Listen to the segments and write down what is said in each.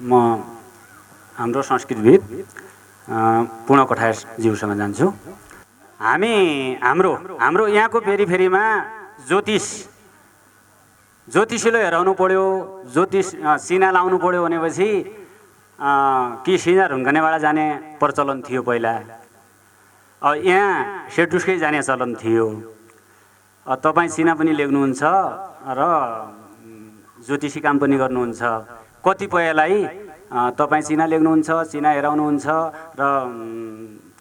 म हाम्रो संस्कृतविद पूर्ण कठारज्यूसँग जान्छु। हाम्रो हाम्रो यहाँको फेरिमा ज्योतिषीलाई हेराउनु पर्यो, सिना लाउनु पर्यो भनेपछि कि सिना ढुङ्गानेबाट जाने प्रचलन थियो पहिला। यहाँ सेटुसकै जाने चलन थियो। तपाईँ सिना पनि लेख्नुहुन्छ र ज्योतिषी काम पनि गर्नुहुन्छ। कतिपयलाई तपाईँ सिना लेख्नुहुन्छ, सिना हेराउनुहुन्छ र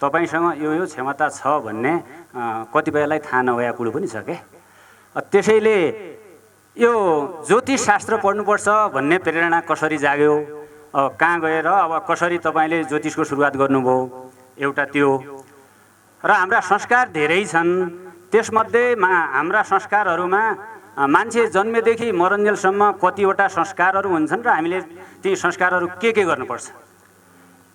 तपाईँसँग यो क्षमता छ भन्ने कतिपयलाई थाहा नभएको कुरो पनि छ के। त्यसैले यो ज्योतिष शास्त्र पढ्नुपर्छ भन्ने प्रेरणा कसरी जाग्यो, कहाँ गएर अब कसरी तपाईँले ज्योतिषको सुरुवात गर्नुभयो, एउटा त्यो। र हाम्रा संस्कार धेरै छन्, त्यसमध्येमा हाम्रा संस्कारहरूमा मान्छे जन्मेदेखि मरन्जेलसम्म कतिवटा संस्कारहरू हुन्छन् र हामीले ती संस्कारहरू के गर्नुपर्छ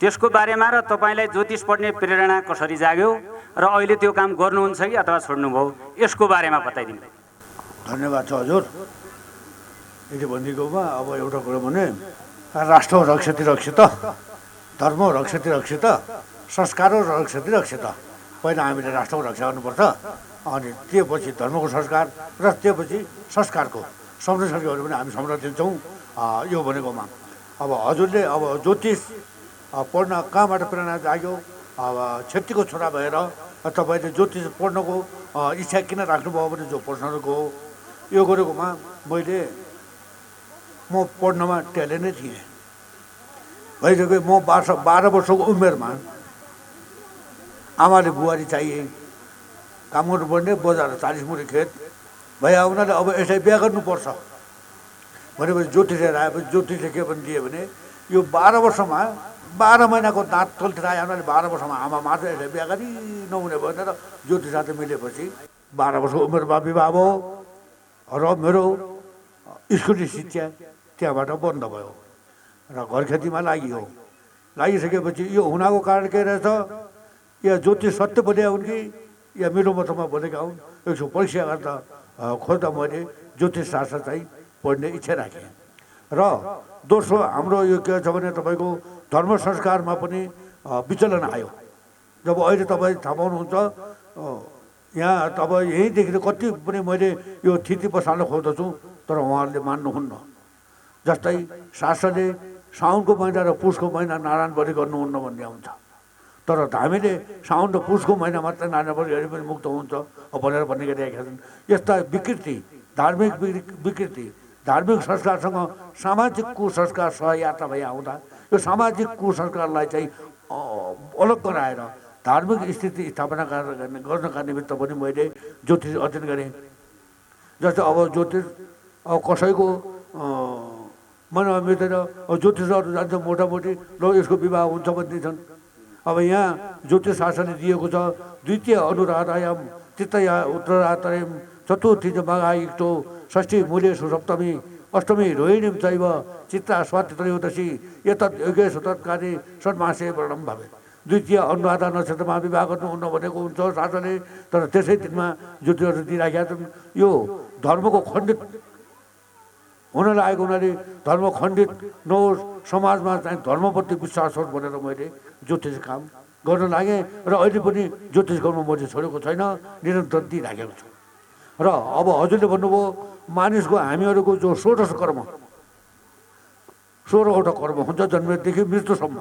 त्यसको बारेमा र तपाईँलाई ज्योतिष पढ्ने प्रेरणा कसरी जाग्यो र अहिले त्यो काम गर्नुहुन्छ कि अथवा छोड्नुभयो, यसको बारेमा बताइदिनु। धन्यवाद छ हजुर। यति भनिदिएकोमा अब एउटा कुरो भने राष्ट्र रक्षति रक्षित, धर्म रक्षति रक्षित, संस्कार रक्षति रक्षित। पहिला हामीले राष्ट्रको रक्षा गर्नुपर्छ, अनि त्यसपछि धर्मको संस्कार र त्यसपछि संस्कारको संरक्षणहरू पनि हामी संरक्षण दिन्छौँ। यो भनेकोमा अब हजुरले अब ज्योतिष पढ्न कहाँबाट प्रेरणा जाग्यो? अब छेत्रीको छोरा भएर तपाईँले ज्योतिष पढ्नको इच्छा किन राख्नुभयो भने जो प्रश्नको यो गरेकोमा म पढ्नमा ट्यालेन्ट नै थिएँ। भइसक्यो म 12 वर्षको उमेरमा आमाले बुहारी चाहिए, काम गर्नुपर्ने, बजार 40 मुरी खेत भए उनीहरूले अब यसलाई बिहा गर्नुपर्छ भनेपछि ज्योतिष आएपछि ज्योतिषले के पनि दियो भने यो 12 वर्षमा 12 महिनाको दाँत तल्तिर आयो। उनीहरूले 12 वर्षमा आमा मात्र यसलाई बिहा गरी नहुने भयो र ज्योतिष साथै मिलेपछि 12 वर्षको उमेरमा विवाह भयो र मेरो स्कुली शिक्षा त्यहाँबाट बन्द भयो र घर खेतीमा लागिसकेपछि यो हुनाको कारण के रहेछ, या ज्योतिष सत्य बोले हुन् कि या मेरो मतमा बोलेका हुन्, यसो परीक्षा गर्दा खोज्दा मैले ज्योतिष शास्त्र चाहिँ पढ्ने इच्छा राखेँ। र दोस्रो हाम्रो यो के छ भने तपाईँको धर्म संस्कारमा पनि विचलन आयो। जब अहिले तपाईँ थाहा पाउनुहुन्छ यहाँ तपाईँ यहीँदेखि कति पनि मैले यो थिति बसाल्न खोज्दछु तर उहाँहरूले मान्नुहुन्न। जस्तै शास्त्रले साउनको महिना र पुसको महिना नारायण बलि गर्नुहुन्न भन्ने हुन्छ, तर हामीले साउन र पुसको महिना मात्रै नारायण बलि गरे पनि मुक्त हुन्छ भनेर भन्ने गरिरहेका छन्। यस्ता विकृति, धार्मिक विकृति, धार्मिक संस्कारसँग सामाजिक कुसंस्कार सहयात्रा भई आउँदा यो सामाजिक कुसंस्कारलाई चाहिँ अलग गराएर धार्मिक स्थिति स्थापना गर्नका निमित्त पनि मैले ज्योतिष अध्ययन गरेँ। जस्तै अब ज्योतिष कसैको मनमा मिल्दैन, ज्योतिषहरू जान्छ मोटामोटी ल यसको विवाह हुन्छ भनिदिन्छन्। अब यहाँ ज्योतिष शास्त्रले दिएको छ द्वितीय अनुराधायाम तृतीया उत्तरात्रयम चतुर्थी च मघायुक्तो षष्ठी मूलेषु सप्तमी अष्टमी रोहिणीं चैव चित्ता स्वाति त्रयोदशी एतत् योगेषु तत्काले षड्मासे वर्णम भवे। द्वितीय अनुराधा नक्षत्रमा विवाह गर्नुहुन्न भनेको हुन्छ शास्त्रले, तर त्यसै दिनमा ज्योतिषहरू दिइराखेका छन्। यो धर्मको खण्डित हुन लागेको हुनाले धर्म खण्डित नहोस्, समाजमा चाहिँ धर्मप्रति विश्वास होस् भनेर मैले ज्योतिष काम गर्न लागेँ र अहिले पनि ज्योतिष गर्नु मैले छोडेको छैन, निरन्तर दिइराखेको छु। र अब हजुरले भन्नुभयो मानिसको हामीहरूको जो 16 कर्म, 16वटा कर्म हुन्छ जन्मेदेखि मृत्युसम्म।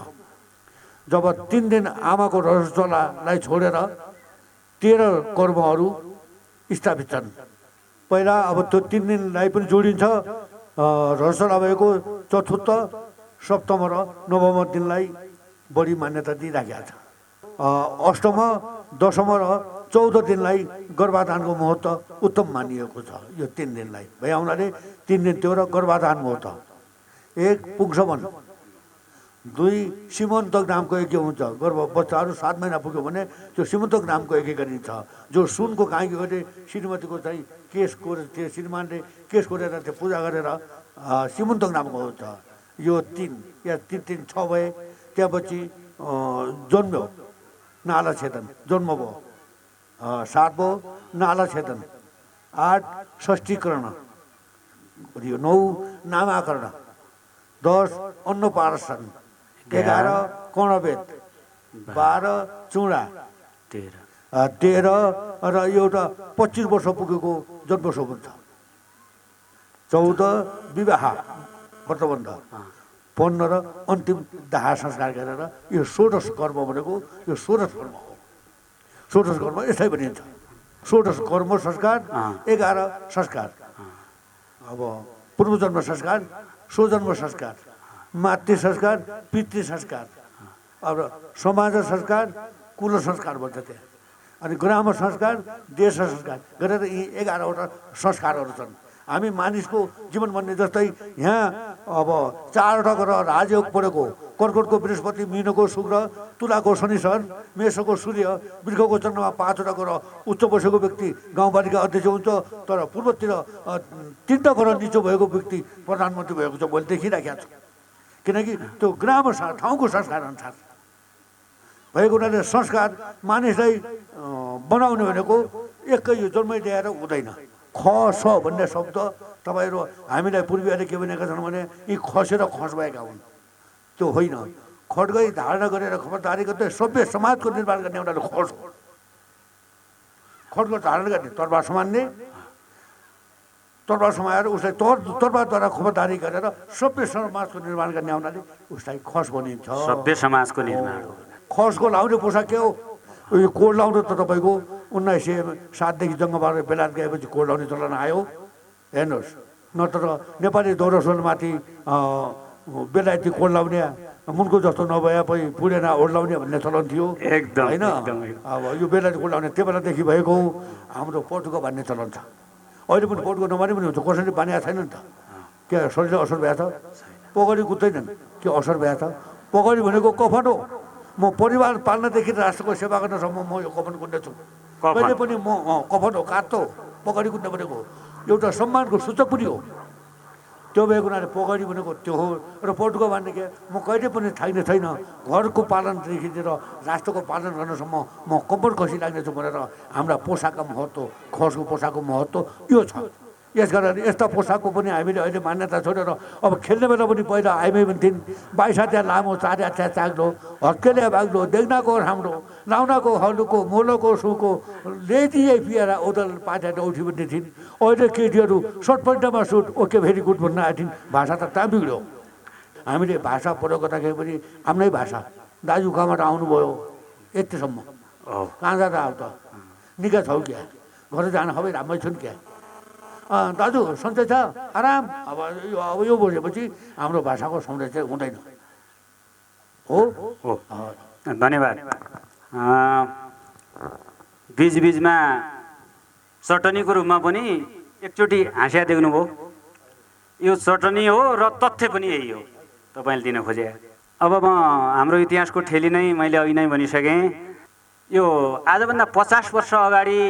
जब 3 दिन आमाको रसजलालाई छोडेर 13 कर्महरू स्थापित छन्। पहिला अब त्यो 3 दिनलाई पनि जोडिन्छ। रसजला भएको चतुर्थ, सप्तम र नवम दिनलाई बढी मान्यता दिइराखेका छ। अष्टम, दशम र 14 दिनलाई गर्भाधानको महत्त्व उत्तम मानिएको छ। यो 3 दिनलाई भए हुनाले 3 दिन त्यो र गर्भाधान महत्त्व। 1 पुंसवन, 2 सीमन्तक नामको यज्ञ हुन्छ। गर्भ बच्चाहरू 7 महिना पुग्यो भने त्यो सीमन्तक नामको यज्ञ गरिन्छ। जो सुनको काँकीले श्रीमतीको चाहिँ केस कोरेर त्यो श्रीमानले केस कोरेर त्यो पूजा गरेर सीमन्तक नामको हुन्छ। यो 3 या 3 6 भए। त्यसपछि जन्म्यो नाला छेदन, जन्म भयो। 7 भयो नाला छेदन। 8 षष्ठीकरण, यो 9 नामाकरण, 10 अन्नपारसन, 11 कर्णवेद, 12 चुडा, 13 र एउटा 25 वर्ष पुगेको जन्मशोभन छ, 14 विवाह व्रतबन्ध, 15 अन्तिम दाह संस्कार गरेर यो षोडश कर्म भनेको यो षोडश कर्म हो। षोडश कर्म यसै भनिन्छ, षोडश कर्म संस्कार, 11 संस्कार। अब पूर्वजन्म संस्कार, स्वजन्म संस्कार, मातृ संस्कार, पितृ संस्कार, अब समाज संस्कार, कुल संस्कार भन्छ त्यहाँ। अनि ग्राम संस्कार, देश संस्कार गरेर यी 11वटा संस्कारहरू छन्। हामी मानिसको जीवन भन्ने जस्तै यहाँ अब 4वटा ग्रह राजयोग परेको, कर्कटको बृहस्पति, मीनको शुक्र, तुलाको शनिश्चर, मेषको सूर्य, वृषको चन्द्रमा 5वटा ग्रह उच्च बसेको व्यक्ति गाउँपालिका अध्यक्ष हुन्छ। तर पूर्वतिर 3वटा ग्रह निचो भएको व्यक्ति प्रधानमन्त्री भएको छ, मैले देखिराखेको छु। किनकि त्यो ग्राम ठाउँको संस्कार अनुसार भएको हुनाले संस्कार मानिसलाई बनाउने भनेको एकै यो जन्मै ल्याएर हुँदैन। ख स भन्ने शब्द तपाईँहरू हामीलाई पूर्वीहरूले के भनेका छन् भने यी खसेर खस भएका हुन्, त्यो होइन। खड्गै धारणा गरेर खबरदारी गर्दै सभ्य समाजको निर्माण गर्ने एउटाले खस हो। खड्ग धारण गर्ने, तरबार समान्ने, तरबार समाएर उसलाई तरबारद्वारा खबरदारी गरेर सभ्य समाजको निर्माण गर्ने हुनाले उसलाई खस भनिन्छ। सभ्य समाजको निर्माण हो। खसको लाउने पोसाक के हो? यो कोड लाउनु त तपाईँको 1907 जङ्गबहादुर बेलायत गएपछि कोड लाउने चलन आयो। हेर्नुहोस्, नत्र नेपाली दौरासुनमाथि बेलायती कोड लाउने, मुनको जस्तो नभए पनि पुडेना ओढ्लाउने भन्ने चलन थियो होइन। अब यो बेलायती कोड लाउने त्यो बेलादेखि भएको हाम्रो पोर्टुको भन्ने चलन छ। अहिले पनि पोर्टुको नमाने पनि हुन्छ, कसैले बानिएको छैन नि त। के शरीरले असर भएको छ? पगडी कुद्दैनन्, के असर भएको छ? पगडी भनेको कफन हो। म परिवार पाल्नदेखि राष्ट्रको सेवा गर्नसम्म म यो कफन कुद्नेछु। कहिले पनि म कफन हो, काट्तो पगडी कुद्ने भनेको एउटा सम्मानको सूचक पनि हो। त्यो भएको हुनाले पगडी भनेको त्यो हो। र पोर्टुको भन्ने के, म कहिले पनि ठाइने छैन। घरको पालनदेखि लिएर राष्ट्रको पालन गर्नसम्म म कम्बर खसी लाग्नेछु भनेर हाम्रा पोसाकको महत्त्व, खसको पोसाकको महत्त्व यो छ। यसकारण यस्ता पोसाकको पनि हामीले अहिले मान्यता छोडेर अब खेल्ने बेला पनि पहिला आइमै पनि थिइन्। 22 हात लामो, 4 हात चाग्लो, हत्केले बाग्लो, देख्नाको राम्रो, लाउनाको हलुको, मोलोको सुको, लेदिए पिएर ओदल पाटा उठी भन्ने थिइन्। अहिले केटीहरू सर्ट पैन्टमा सुट, ओके भेरी गुड भन्न आँटिन्। भाषा त कहाँ बिग्रियो? हामीले भाषा प्रयोग गर्दाखेरि पनि आफ्नै भाषा। दाजु कहाँबाट आउनुभयो यतिसम्म, कहाँ जाँदा आऊ त, निकै छौ क्या, घर जान खबै राम्रै छन् क्या, दाजु सन्चै छ, आराम। अब यो बोलेपछि हाम्रो भाषाको सौन्दर्य चाहिँ हुँदैन हो। धन्यवाद। बिचबिचमा चटनीको रूपमा पनि एकचोटि हाँस्या देख्नुभयो। यो चटनी हो र तथ्य पनि यही हो तपाईँले दिन खोजे। अब म हाम्रो इतिहासको ठेली नै मैले अघि नै भनिसकेँ। यो आजभन्दा 50 वर्ष अगाडि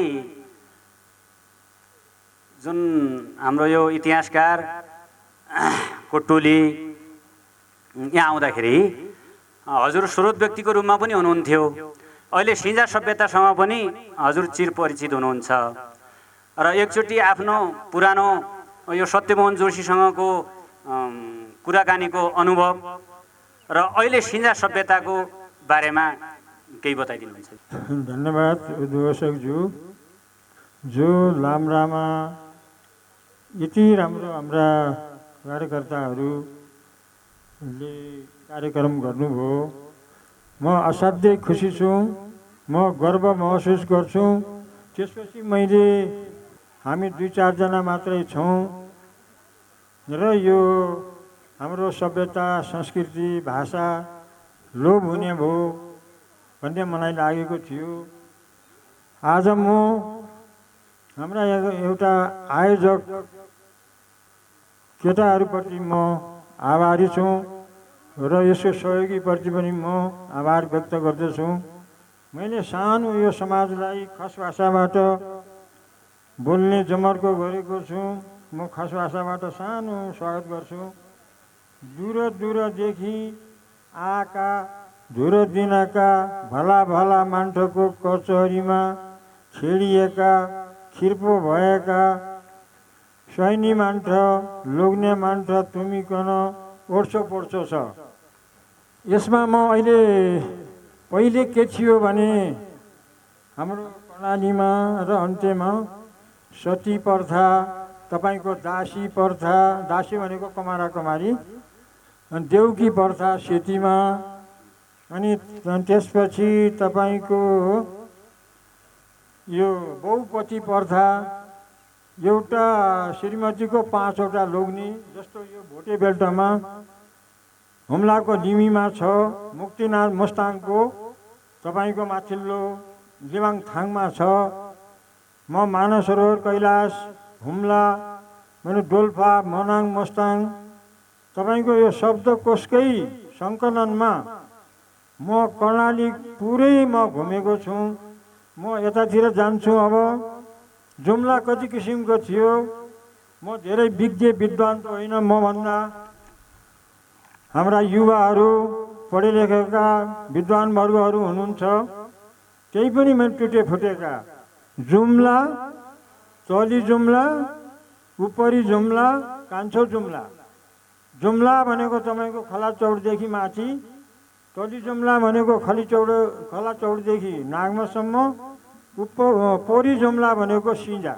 जुन हाम्रो यो इतिहासकार को टोली यहाँ आउँदाखेरि हजुर स्रोत व्यक्तिको रूपमा पनि हुनुहुन्थ्यो। अहिले सिन्जा सभ्यतासँग पनि हजुर चिरपरिचित हुनुहुन्छ र एकचोटि आफ्नो पुरानो यो सत्यमोहन जोशीसँगको कुराकानीको अनुभव र अहिले सिन्जा सभ्यताको बारेमा केही बताइदिनुहुन्छ। धन्यवाद उद्घोषकज्यू। जो लामरामा यति राम्रो हाम्रा कार्यकर्ताहरूले कार्यक्रम गर्नुभयो, म असाध्यै खुसी छु। म गर्व महसुस गर्छु। त्यसपछि हामी 2-4 जना मात्रै छौँ र यो हाम्रो सभ्यता, संस्कृति, भाषा लोप हुने भयो भन्ने मलाई लागेको थियो। आज म हाम्रा एउटा आयोजक केटाहरूप्रति म आभारी छु र यसको सहयोगीप्रति पनि म आभार व्यक्त गर्दछु। मैले सानो यो समाजलाई खस भाषाबाट बोल्ने जमर्को गरेको छु। म खस भाषाबाट सानो स्वागत गर्छु। दूर दूरदेखि आएका धुरो दिनका भला भला मान्छेको कचहरीमा छेडिएका खिर्पो भएका सैनी मान्छ लोग्ने मान्छ तुमिकन ओर्छो पोर्छो छ। यसमा म अहिले पहिले के थियो भने हाम्रो कर्णालीमा र अन्त्यमा सती प्रथा, तपाईँको दासी प्रथा, दासी भनेको कमारा कमारी, अनि देउकी प्रथा सेतीमा, अनि त्यसपछि तपाईँको यो बहुपति प्रथा, एउटा श्रीमतीको 5वटा लोग्ने, जस्तो यो भोटे बेल्टमा हुम्लाको निमीमा छ, मुक्तिनाथ मुस्ताङको तपाईँको माथिल्लो लिमाङथाङमा छ, म मानसरोवर कैलाश हुम्ला मैले डोल्पा मनाङ मुस्ताङ तपाईँको यो शब्दकोशकै सङ्कलनमा म कर्णाली पुरै म घुमेको छु। म यतातिर जान्छु। अब जुम्ला कति किसिमको थियो, म धेरै विज्ञ विद्वान त होइन, मभन्दा हाम्रा युवाहरू पढे लेखेका विद्वान वर्गहरू हुनुहुन्छ, त्यही पनि मैले टुटे फुटेका जुम्ला, तली जुम्ला, उपरी जुम्ला, कान्छो जुम्ला। जुम्ला भनेको तपाईँको खोला चौरदेखि माथि, तली जुम्ला भनेको खोला चौरदेखि नागमासम्म, पोरी जुम्ला भनेको सिंजा,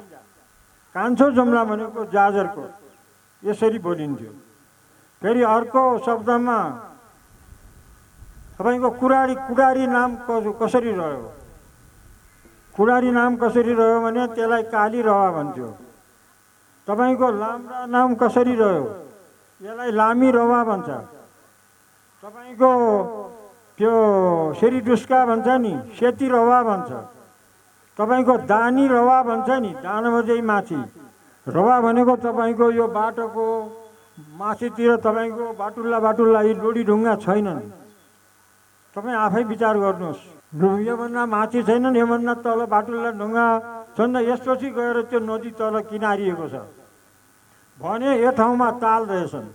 कान्छो जुम्ला भनेको जाजरको, यसरी बोलिन्थ्यो। फेरि अर्को शब्दमा तपाईँको कुडारी नाम कसरी रह्यो? कुडारी नाम कसरी रह्यो भने त्यसलाई काली रवा भन्थ्यो। तपाईँको लाम्रा नाम कसरी रह्यो? यसलाई लामी रवा भन्छ। तपाईँको त्यो सेरी डुस्का भन्छ नि, सेती रवा भन्छ। तपाईँको दानी रवा भन्छ नि, दानमजै माथि रवा भनेको तपाईँको यो बाटोको माथितिर तपाईँको बाटुल्ला यी डोडी ढुङ्गा छैनन्। तपाईँ आफै विचार गर्नुहोस्, योभन्दा माथि छैनन्, योभन्दा तल बाटुल्ला ढुङ्गा छन् र यसपछि गएर त्यो नदी तल किनारिएको छ भने यो ठाउँमा ताल रहेछन्।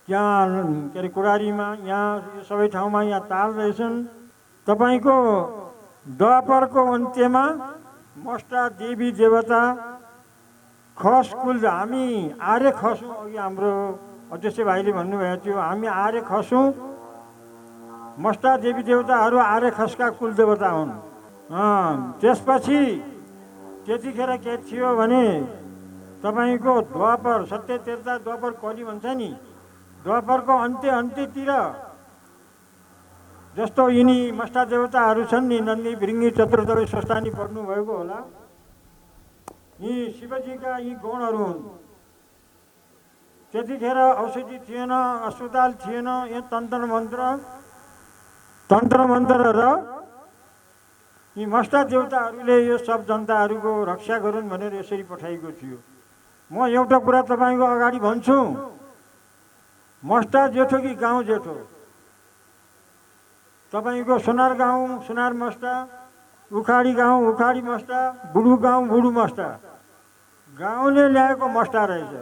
यहाँ के अरे कुडारीमा, यहाँ सबै ठाउँमा यहाँ ताल रहेछन्। तपाईँको द्वापरको अन्त्यमा मष्टा देवी देवता खस कुल, हामी आर्य खसौँ। अघि हाम्रो अध्यक्ष भाइले भन्नुभएको थियो, हामी आर्य खसौँ। मष्टा देवी देवताहरू आर्य खसका कुल देवता हुन्। त्यसपछि त्यतिखेर के थियो भने तपाईँको द्वापर, सत्य त्रेता द्वापर कली भन्छ नि, द्वापरको अन्त्यतिर जस्तो यिनी मष्टा देवताहरू छन् नि, नन्दी भृङ्गी चतुर्दय स्वस्थानी पढ्नुभएको होला, यी शिवजीका यी गौणहरू हुन्। त्यतिखेर औषधि थिएन, अस्पताल थिएन, यो तन्त्र मन्त्र र यी मष्टा देवताहरूले यो सब जनताहरूको रक्षा गरून् भनेर यसरी पठाइएको थियो। म एउटा कुरा तपाईँको अगाडि भन्छु, मष्टा जेठो कि गाउँ जेठो? तपाईँको सोनार गाउँ सोनार मष्टा, उखाडी गाउँ उखाडी मष्टा, बुढु गाउँ बुढु मष्टा, गाउँले ल्याएको मष्टा रहेछ।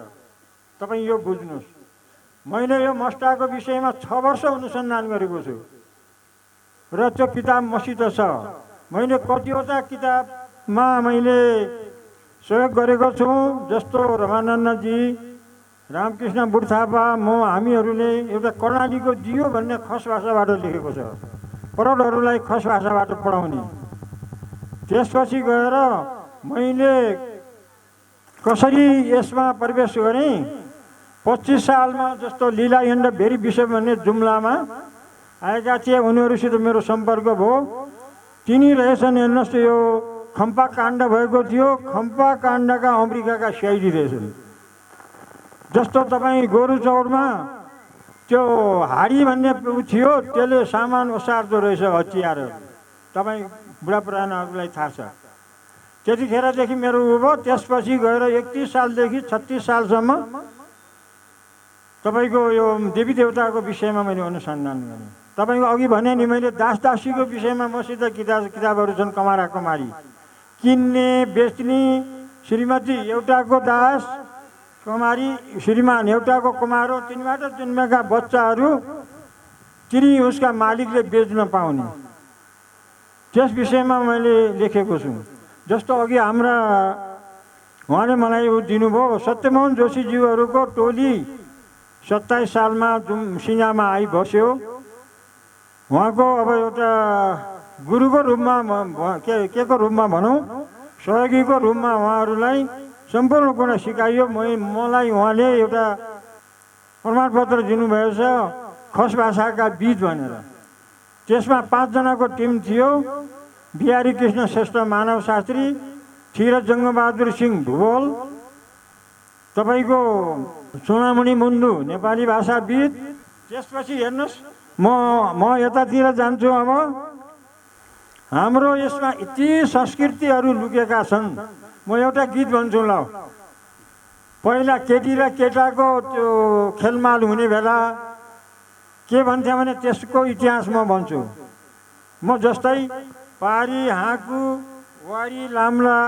तपाईँ यो बुझ्नुहोस्। मैले यो मष्टाको विषयमा 6 वर्ष अनुसन्धान गरेको छु र त्यो किताब मसित छ। मैले कतिवटा किताबमा मैले सहयोग गरेको छु, जस्तो रमानन्दजी, रामकृष्ण बुढथापा, हामीहरूले एउटा कर्णालीको दियो भन्ने खस भाषाबाट लेखेको छ, परोडहरूलाई खस भाषाबाट पढाउने। त्यसपछि गएर मैले कसरी यसमा प्रवेश गरेँ, 25 सालमा जस्तो लीलायन्ड भेरी विषय भन्ने जुम्लामा आएका थिए, उनीहरूसित मेरो सम्पर्क भयो। तिनी रहेछन्, हेर्नुहोस्, यो खम्पा काण्ड भएको थियो, खम्पा काण्डका अमेरिकाका सिआइडी रहेछन्। जस्तो तपाईँ गोरु चौरमा त्यो हाडी भन्ने थियो, त्यसले सामान ओसार्दो रहेछ, हतियार। तपाईँ बुढापुरानाहरूलाई थाहा छ। त्यतिखेरदेखि मेरो उ भयो। त्यसपछि गएर 31 सालदेखि 36 सालसम्म तपाईँको यो देवी देवताको विषयमा मैले अनुसन्धान गरेँ। तपाईँको अघि भने नि मैले दास दासीको विषयमा मसित किताबहरू छन्। कमारा कमारी, किन्ने बेच्ने, श्रीमती एउटाको दास, कुमारी श्रीमान एउटाको कुमारो, तिनीबाट जन्मेका बच्चाहरू तिनी उसका मालिकले बेच्न पाउने, त्यस विषयमा मैले लेखेको छु। जस्तो अघि हाम्रा उहाँले मलाई दिनुभयो, सत्यमोहन जोशीज्यूहरूको टोली 27 सालमा जुन सिङ्गामा आई बस्यो, उहाँको अब एउटा गुरुको रूपमा के को रूपमा भनौँ, सहयोगीको रूपमा उहाँहरूलाई सम्पूर्ण कुरा सिकाइयो। मलाई उहाँले एउटा प्रमाणपत्र दिनुभएको छ खस भाषाका बीज भनेर। त्यसमा 5 जनाको टिम थियो। बिहारी कृष्ण श्रेष्ठ मानव शास्त्री, धीरज जङ्गबहादुर सिंह भुवल, तपाईँको सोनामणि मुन्डु नेपाली भाषाविद। त्यसपछि हेर्नुहोस्, म यतातिर जान्छु। अब हाम्रो यसमा यति संस्कृतिहरू लुकेका छन्। म एउटा गीत भन्छु ल। पहिला केटी र केटाको त्यो खेलमाल हुने बेला के भन्थ्यो भने त्यसको इतिहास म भन्छु। म जस्तै पारी हाँकु वारी लाम्ला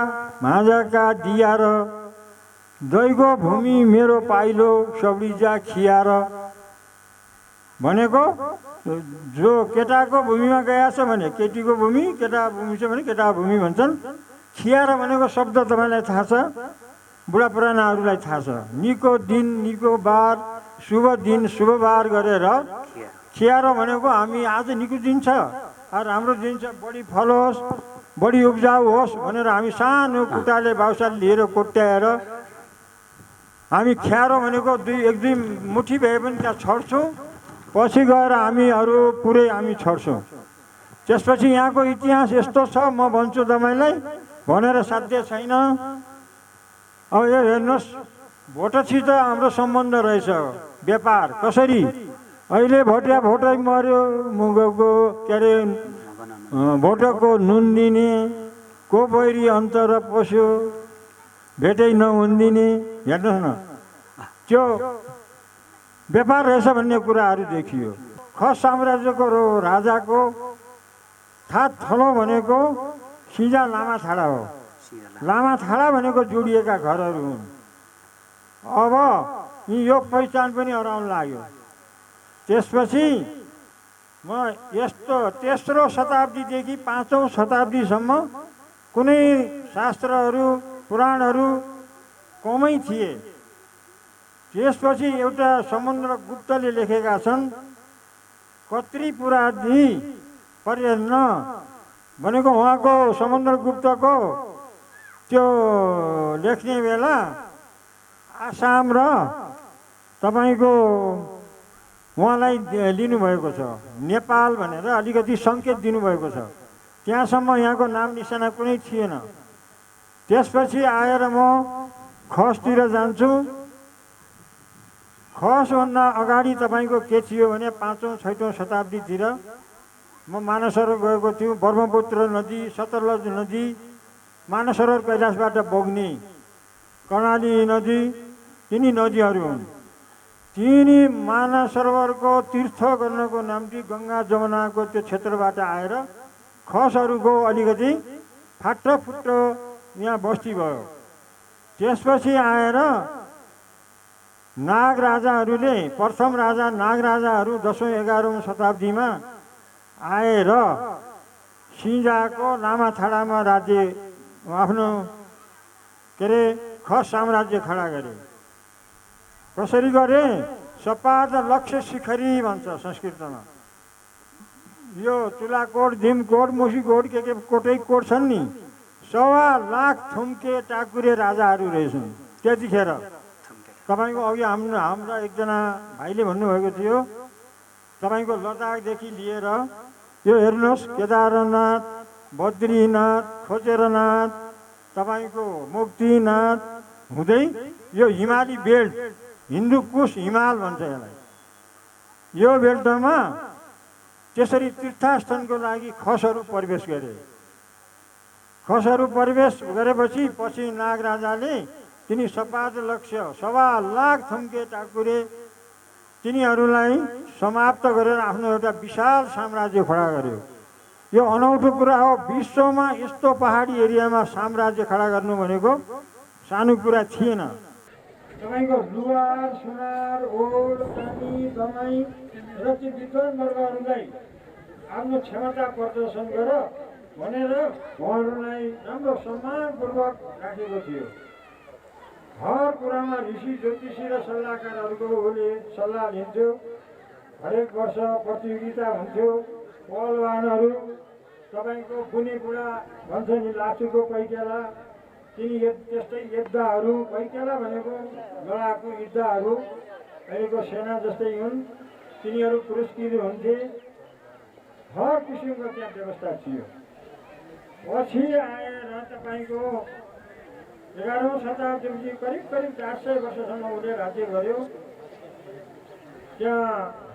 भाँजाका दिया र दैगो भूमि मेरो पाइलो सब्रिजा खियार भनेको, जो केटाको भूमिमा गएको छ भने केटीको भूमि, केटा भूमि छ भने केटा भूमि भन्छन्। खियार भनेको शब्द तपाईँलाई थाहा छ, बुढा पुरानाहरूलाई थाहा छ। निको दिन निको बार, शुभ दिन शुभ बार गरेर खियार भनेको हामी आज निको दिन छ र हाम्रो दिन छ बढी फलोस्, बढी उब्जाउ होस् भनेर हामी सानो कुटाले बाउसाल लिएर कोट्याएर हामी खियारो भनेको एक दुई मुठी भए पनि त्यहाँ छर्छौँ। पछि गएर हामीहरू पुरै हामी छर्छौँ। त्यसपछि यहाँको इतिहास यस्तो छ, म भन्छु तपाईँलाई, भनेर साध्य छैन। अब यो हेर्नुहोस्, भोटसित हाम्रो सम्बन्ध रहेछ। व्यापार कसरी, अहिले भोटिया भोटै मऱ्यो, मुगको के अरे भोटको नुन दिने, को बैरी अन्तर पस्यो भेटै नहुन्दिने। हेर्नुहोस् न, त्यो व्यापार रहेछ भन्ने कुराहरू देखियो। खस साम्राज्यको राजाको थात थलो भनेको सिजा लामा छाडा हो। लामा छाडा भनेको जोडिएका घरहरू हुन्। अब यी यो पहिचान पनि हराउन लाग्यो। त्यसपछि म यस्तो 3रो शताब्दीदेखि 5औं शताब्दीसम्म कुनै शास्त्रहरू पुराणहरू कमै थिए। त्यसपछि एउटा समुद्रगुप्तले लेखेका छन्, कत्रीपुरादि पर्यन्न भनेको उहाँको समुद्रगुप्तको त्यो लेख्ने बेला आसाम र तपाईँको उहाँलाई लिनुभएको छ, नेपाल भनेर अलिकति सङ्केत दिनुभएको छ। त्यहाँसम्म यहाँको नाम निशाना कुनै थिएन। त्यसपछि आएर म खसतिर जान्छु। खसभन्दा अगाडि तपाईँको के थियो भने 5औं 6औं शताब्दीतिर म मानसरोवर गएको थिएँ। ब्रह्मपुत्र नदी, सतलज नदी, मानसरोवर कैलाशबाट बग्ने कर्णाली नदी, तिनी नदीहरू हुन्। तिनी मानसरोवरको तीर्थ गर्नको निम्ति गङ्गा जमुनाको त्यो क्षेत्रबाट आएर खसहरूको अलिकति फाटोफुट्टो यहाँ बस्ती भयो। त्यसपछि आएर नाग राजाहरूले, प्रथम राजा नाग राजाहरू 10औं 11औं शताब्दीमा आएर सिङ्जाको लामाछाडामा राज्य आफ्नो के अरे खस साम्राज्य खडा गरे। कसरी गरे? सपाद लक्ष्य शिखरी भन्छ संस्कृतमा। यो चुलाकोट, धिमकोट, मुसीकोट, के कोटै कोट छन् नि, 1.25 लाख थुम्के टाकुरे राजाहरू रहेछन् त्यतिखेर। तपाईँको अघि हाम्रा एकजना भाइले भन्नुभएको थियो, तपाईँको लद्दाखदेखि लिएर यो हेर्नुहोस्, केदारनाथ, बद्रीनाथ, खोचेरनाथ, तपाईँको मुक्तिनाथ हुँदै यो हिमाली बेल्ट, हिन्दू कुश हिमाल भन्छ यसलाई। यो बेल्टमा त्यसरी तीर्थस्थानको लागि खसहरू प्रवेश गरे। खसहरू प्रवेश गरेपछि पछि नाग राजाले तिनी सपाद लक्ष्य 1.25 लाख थुम्के टाकुरे तिनीहरूलाई समाप्त गरेर आफ्नो एउटा विशाल साम्राज्य खडा गर्यो। यो अनौठो कुरा हो। विश्वमा यस्तो पहाडी एरियामा साम्राज्य खडा गर्नु भनेको सानो कुरा थिएन। तपाईँको लुवार, सुनार, ओड, कामी, दमाई र ती विद्वान वर्गहरूलाई आफ्नो क्षमता प्रदर्शन गर भनेर उहाँहरूलाई राम्रो सम्मानपूर्वक राखेको थियो। हर कुरामा ऋषि ज्योतिषी र सल्लाहकारहरूको उसले सल्लाह लिन्थ्यो। हरेक वर्ष प्रतियोगिता हुन्थ्यो। पहलवानहरू तपाईँको बुने बुढा भन्छ नि लाचुको पैकेला, तिनी त्यस्तै योद्धाहरू, पैकेला भनेको लडाकु योद्धाहरू अहिलेको सेना जस्तै हुन्, तिनीहरू पुरस्कृत हुन्थे। हर किसिमको त्यहाँ व्यवस्था थियो। पछि आएर तपाईँको 11औं शताब्दीपछि करिब 400 वर्षसम्म उसले राज्य गर्यो। त्यहाँ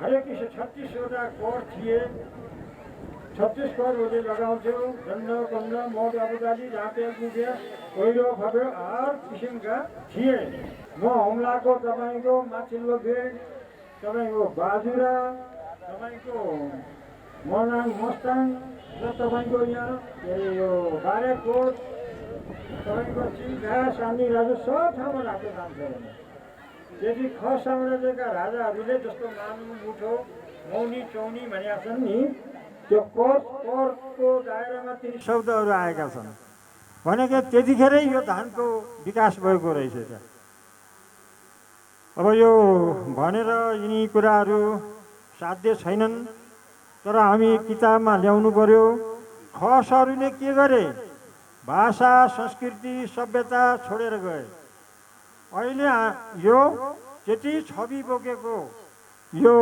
हरेक किसिम 36वटा कर थिए। 36 कर उसले लगाउँथ्यो। दण्ड कन्द मद अबुदाली झाँपे गुगे पहिरो फपेरो हर किसिमका थिए। हमलाको तपाईँको माथिल्लो बेड, तपाईँको बाजुरा, तपाईँको मनाङ मस्ताङ र तपाईँको यहाँ के अरे यो बारेकोट, तपाईँको चिल्का सानी राजा सब ठाउँमा राख्न जान्छ। त्यति खस साम्राज्यका राजाहरूले जस्तो मानु मुठो मौनी चौनी भनेका छन् नि, त्यो करको दायरामा ती शब्दहरू आएका छन् भनेको त्यतिखेरै यो धानको विकास भएको रहेछ। त्यहाँ अब यो भनेर यिनी कुराहरू साध्य छैनन्, तर हामी किताबमा ल्याउनु पर्यो। खसहरूले के गरे? भाषा, संस्कृति, सभ्यता छोडेर गए। अहिले यो त्यति छवि बोकेको यो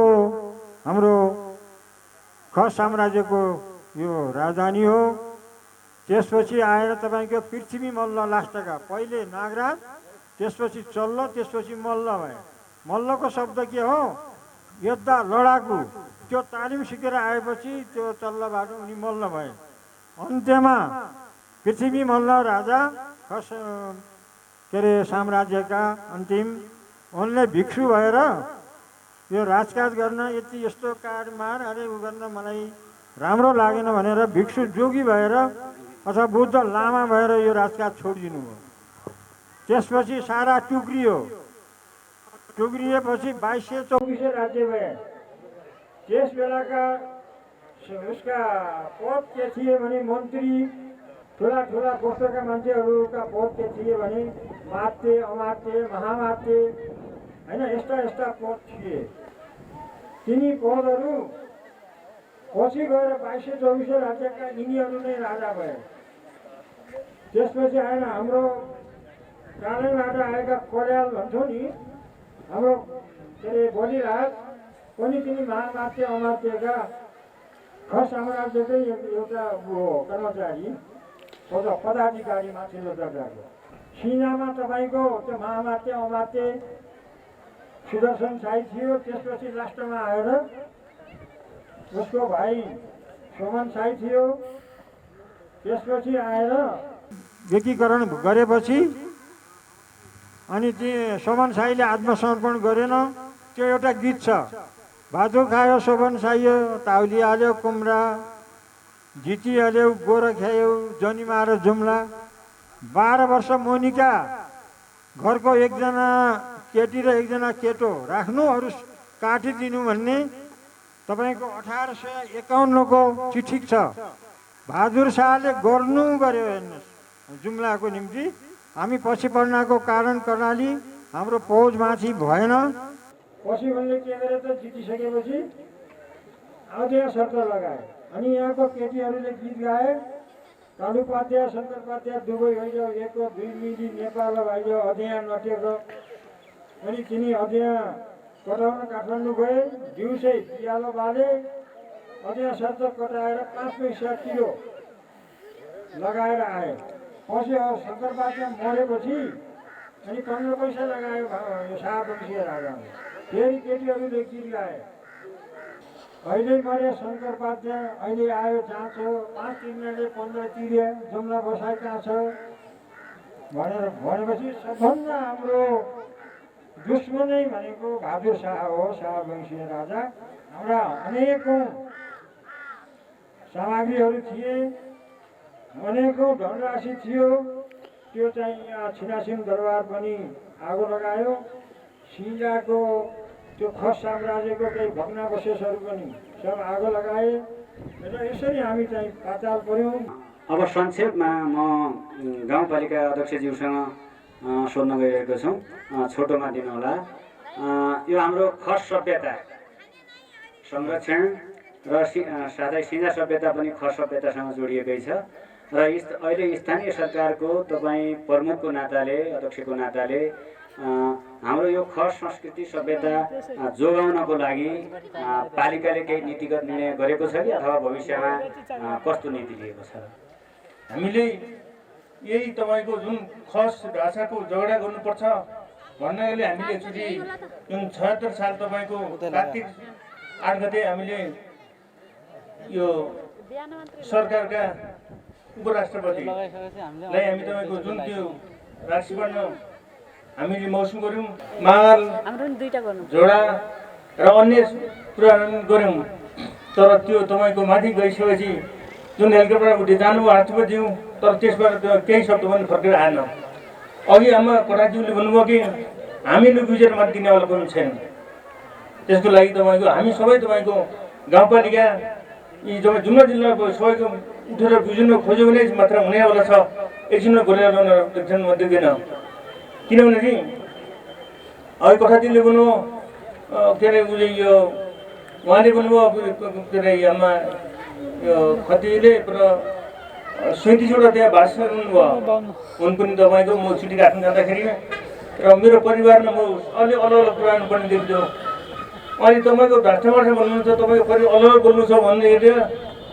हाम्रो खस साम्राज्यको यो राजधानी हो। त्यसपछि आएर तपाईँको पृथ्वी मल्ल लास्टका, पहिले नागराज, त्यसपछि चल्ल, त्यसपछि मल्ल भए। मल्लको शब्द के हो? योद्धा, लडाकु। त्यो तालिम सिकेर आएपछि त्यो चल्लबाट उनी मल्ल भए। अन्त्यमा पृथ्वी मल्ल राजा खस के अरे साम्राज्यका अन्तिम, उनले भिक्षु भएर यो राजकाज गर्न यति यस्तो काटमार अरे उ गर्न मलाई राम्रो लागेन भनेर भिक्षु जोगी भएर अथवा बुद्ध लामा भएर यो राजकाज छोडिदिनु भयो। त्यसपछि सारा टुक्रियो। टुक्रिएपछि 2224 राज्य भए। त्यस बेलाका उसका पद के थिए भने मन्त्री, ठुला ठुला पोस्टका मान्छेहरूका पद के थिए भने मात्य, अमात्य, महामात्य, होइन, यस्ता यस्ता पद थिए। तिनी पदहरू पछि गएर 2224 राज्यका यिनीहरू नै राजा भए। त्यसपछि आएन हाम्रो कालेबाट आएका कर्याल भन्छौँ नि, हाम्रो के अरे बलिराज पनि तिनी महामात्य अमात्यका खस साम्राज्यकै एउटा कर्मचारी, पदाधिकारी, माथिल्लो दर्जाको। सिनामा तपाईँको त्यो महामात्य अमात्य सुदर्शन साई थियो। त्यसपछि लास्टमा आएर उसको भाइ सोमन साई थियो। त्यसपछि आएर एकीकरण गरेपछि अनि ती सोमन साईले आत्मसमर्पण गरेन। त्यो एउटा गीत छ, भादो खायो सोमन साइयो, ताउली हाल्यो कुम्रा, जिती हाल्यो गोर खायो, जनी मार जुम्ला। 12 वर्ष मोनिका घरको एकजना केटी र एकजना केटो राख्नु, अरू काटिदिनु भन्ने तपाईँको 1851 को चिठी छ। बहादुर शाहले गर्नु गर्यो हेर्नुहोस् जुम्लाको निम्ति। हामी पछि पर्नको कारण कर्णाली हाम्रो फौज माथि भएन। पछि उनले के गरे त जितिसकेपछि आउदिया शर्त लगाए। अनि यहाँको केटीहरूले गीत गाए, कालुपाध्याय शङ्करपाध्याय दुवै होइन, एको दुई मिली नेपाल भाइज अध्ययन नटेको। अनि तिनी अध्ययन कटाउन काठमाडौँ गए। दिउँसै पियालो बाले अध्ययन शर्त कटाएर 5 पैसा किलो लगाएर आए। पछि शङ्करपाध्याय मरेपछि अनि 15 पैसा लगायो शाहवंशीय राजाले। फेरि केटीहरूले गीत गाए, अहिले मरे शङ्करपाध्याय, अहिले आयो जाँचो, 5 तिर्नेले 15 तिर्या, जुम्ला बसाइ कहाँ छ भनेर भनेपछि सबभन्दा हाम्रो दुश्मनै भनेको बहादुर शाह हो, शाहवंशीय राजा। हाम्रा अनेकौँ सामग्रीहरू थिए, अनेकौँ धनराशि थियो। त्यो चाहिँ यहाँ छिनासिङ दरबार पनि आगो लगायो। सिंजाको त्यो खस साम्राज्यको केही भग्नावशेषहरू पनि सब आगो लगाए। र यसरी हामी चाहिँ पाताल पर्यौँ। अब संक्षेपमा म गाउँपालिका अध्यक्षज्यूसँग सोध्न गइरहेको छौँ। छोटोमा दिनुहोला। यो हाम्रो खस सभ्यता संरक्षण र साथै सिँजा सभ्यता पनि खस सभ्यतासँग जोडिएकै छ र अहिले स्थानीय सरकारको तपाईँ प्रमुखको नाताले, अध्यक्षको नाताले हाम्रो यो खस संस्कृति सभ्यता जोगाउनको लागि पालिकाले केही नीतिगत निर्णय गरेको छ कि अथवा भविष्यमा कस्तो नीति लिएको छ? हामीले यही तपाईँको जुन खस भाषाको झगडा गर्नुपर्छ भन्नाले हामीले एकचोटि जुन 76 साल तपाईँको कार्तिक 8 गते हामीले यो सरकारका उपराष्ट्रपतिलाई हामी तपाईँको जुन त्यो राशि बढ्न हामीले मौसम गऱ्यौँ, माल झोडा र अन्य कुराहरू गऱ्यौँ। तर त्यो तपाईँको माथि गइसकेपछि जुन हेलिकप्टर उठे जानुभयो राष्ट्रपतिज्यू, तर त्यसबाट केही शब्द पनि फर्केर आएन। अघि आमा कोटाज्यूले भन्नुभयो कि हामीले बुझेर मत दिनेवाला पनि छैन। त्यसको लागि तपाईँको हामी सबै तपाईँको गाउँपालिका यी जब जुम्ला जिल्लाको सबैको उठेर बुझ्न खोज्यो भने मात्र हुनेवाला छ। एकछिनमा गोलेर ल्याउन एकछिन म दिँदैन। किनभने चाहिँ अघि कोठाजीले भन्नुभयो के अरे उसले यो उहाँले भन्नुभयो के अरे आमा यो खतीले र 37वटा त्यहाँ भाषण गर्नुभयो। उन पनि तपाईँको म छुट्टी राख्न जाँदाखेरि र मेरो परिवारमा म अलि अलग कुराहरू पनि देख्छु। अहिले तपाईँको राष्ट्रभाषा बोल्नुहुन्छ, तपाईँको परि अलग बोल्नु छ भन्ने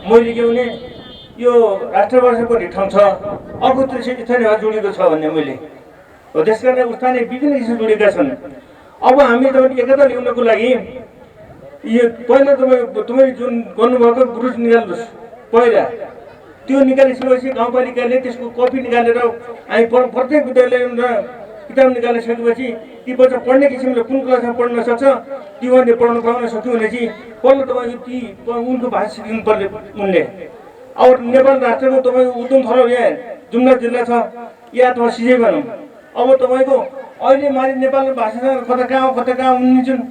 मैले के भने यो राष्ट्रभाषा पनि ठाउँ छ, अर्को त्यो स्थानीय भाषा जोडिएको छ भन्ने मैले हो। त्यस कारण स्थानीय विभिन्न किसिम जोडिएका छन्। अब हामी तपाईँ एकता ल्याउनको लागि यो पहिला तपाईँ जुन गर्नुभएको ब्रुज निकाल्नुहोस्। पहिला त्यो निकालिसकेपछि गाउँपालिकाले त्यसको कपी निकालेर हामी प्रत्येक विद्यालयमा किताब निकालिसकेपछि ती बच्चा पढ्ने किसिमले कुन क्लासमा पढ्न सक्छ त्यो उहाँले पढ्नु पाउन सक्यो भने चाहिँ पहिला तपाईँको ती उनको भाषा सिक्नु पर्ने उनले। अब नेपाल राष्ट्रको तपाईँको उद्यम थलो यहाँ जुम्ला जिल्ला छ या अथवा सिजै भनौँ। अब तपाईँको अहिले माथि नेपाली भाषासँग कता कहाँ उन्निन्छन्।